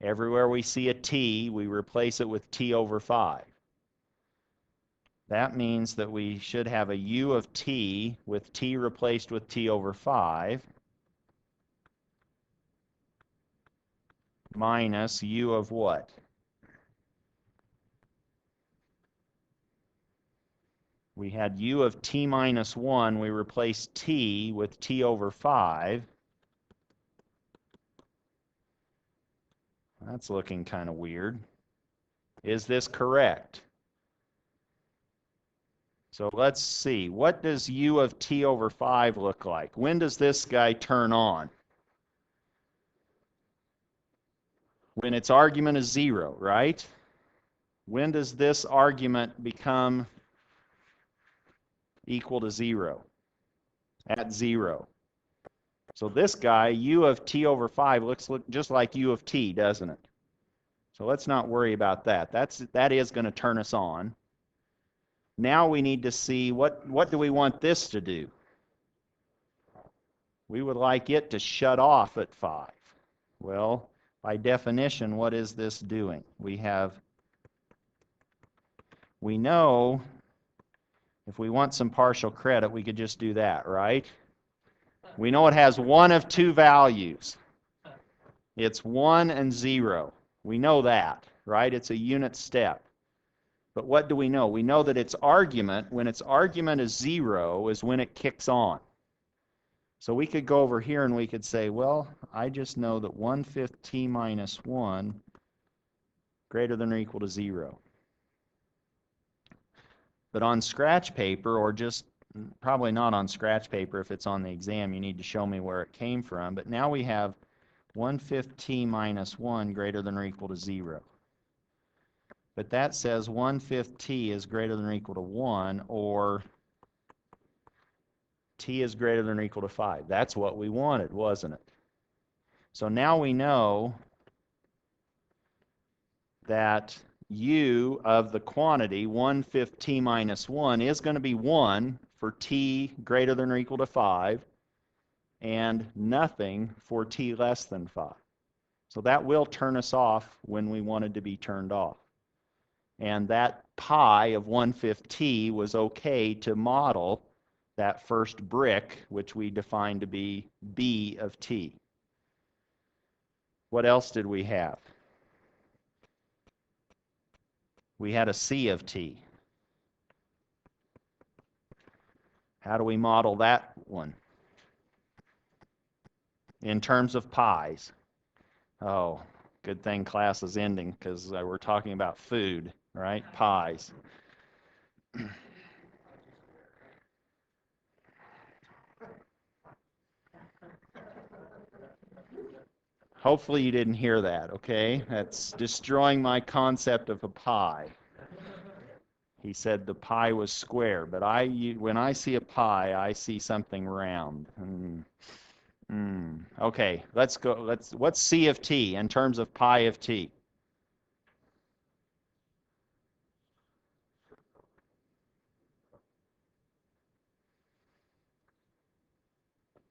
Everywhere we see a t, we replace it with t over 5. that means that we should have a u of t with t replaced with t over 5 minus u of what? We had u of t minus 1. We replaced t with t over 5. That's looking kind of weird. Is this correct? So let's see. What does u of t over 5 look like? When does this guy turn on? When its argument is 0, right? When does this argument become equal to 0? At 0. So this guy, u of t over 5, looks just like u of t, doesn't it? So let's not worry about that. That is going to turn us on. Now we need to see what do we want this to do? We would like it to shut off at 5. Well, by definition, what is this doing? We know if we want some partial credit, we could just do that, right? We know it has one of two values. It's 1 and 0. We know that, right? It's a unit step. But what do we know? We know that its argument, when its argument is 0, is when it kicks on. So we could go over here and we could say, well, I just know that 1/5 t minus 1 greater than or equal to 0. But on scratch paper, or just probably not on scratch paper, if it's on the exam, you need to show me where it came from. But now we have 1/5 t minus 1 greater than or equal to 0. But that says 1/5 t is greater than or equal to 1, or t is greater than or equal to 5. That's what we wanted, wasn't it? So now we know that u of the quantity 1/5 t minus 1 is going to be 1 for t greater than or equal to 5, and nothing for t less than 5. So that will turn us off when we wanted to be turned off. And that pi of 1/5 t was okay to model that first brick, which we defined to be b of t. What else did we have? We had a c of t. How do we model that one? In terms of pies. Oh, good thing class is ending, because we're talking about food, right? Pies. Hopefully you didn't hear that, okay? That's destroying my concept of a pie. He said the pie was square, but when I see a pie, I see something round. Okay, let's go. What's c of t in terms of pi of t?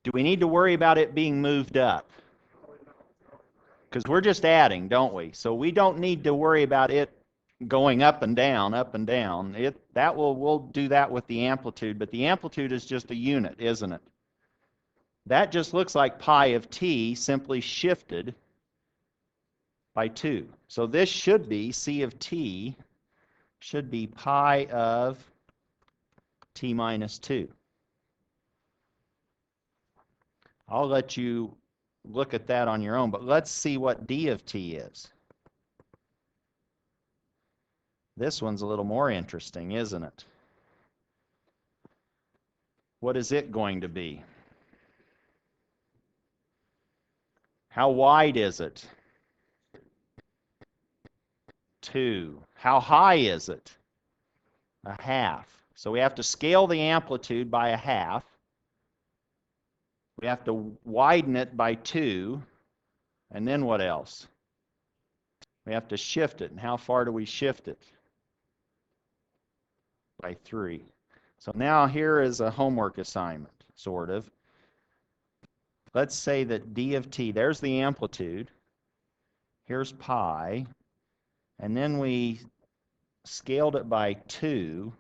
Do we need to worry about it being moved up? Because we're just adding, don't we? So we don't need to worry about it going up and down, up and down. We'll do that with the amplitude, but the amplitude is just a unit, isn't it? That just looks like pi of t simply shifted by 2. So this should be, c of t should be pi of t minus 2. I'll let you look at that on your own, but let's see what d of t is. This one's a little more interesting, isn't it? What is it going to be? How wide is it? 2. How high is it? 1/2. So we have to scale the amplitude by 1/2. We have to widen it by 2. And then what else? We have to shift it. And how far do we shift it? By 3. So now here is a homework assignment, sort of. Let's say that d of t, there's the amplitude. Here's pi. And then we scaled it by 2.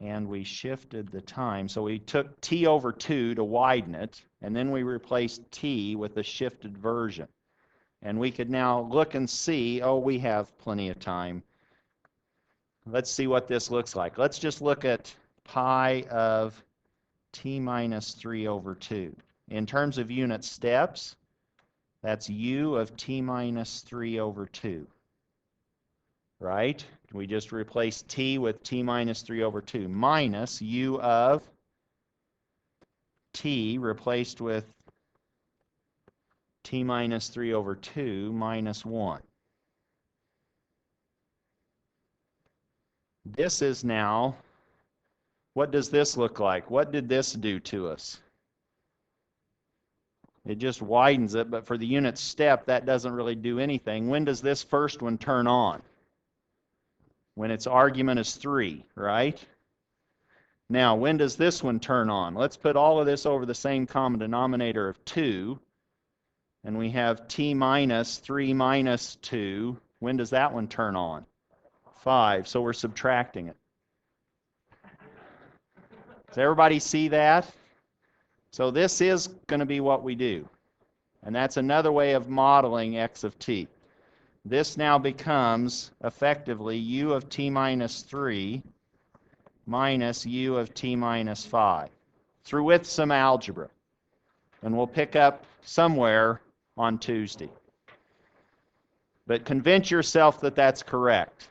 and we shifted the time. So we took t over 2 to widen it, and then we replaced t with a shifted version. And we could now look and see, oh, we have plenty of time. Let's see what this looks like. Let's just look at pi of t minus 3 over 2. In terms of unit steps, that's u of t minus 3 over 2. Right? We just replace t with t minus 3 over 2 minus u of t replaced with t minus 3 over 2 minus 1. This is now, what does this look like? What did this do to us? It just widens it, but for the unit step, that doesn't really do anything. When does this first one turn on? When its argument is 3, right? Now, when does this one turn on? Let's put all of this over the same common denominator of 2, and we have t minus 3 minus 2. When does that one turn on? 5, so we're subtracting it. Does everybody see that? So this is going to be what we do. And that's another way of modeling x of t. This now becomes, effectively, u of t minus 3 minus u of t minus 5, through with some algebra. And we'll pick up somewhere on Tuesday. But convince yourself that that's correct.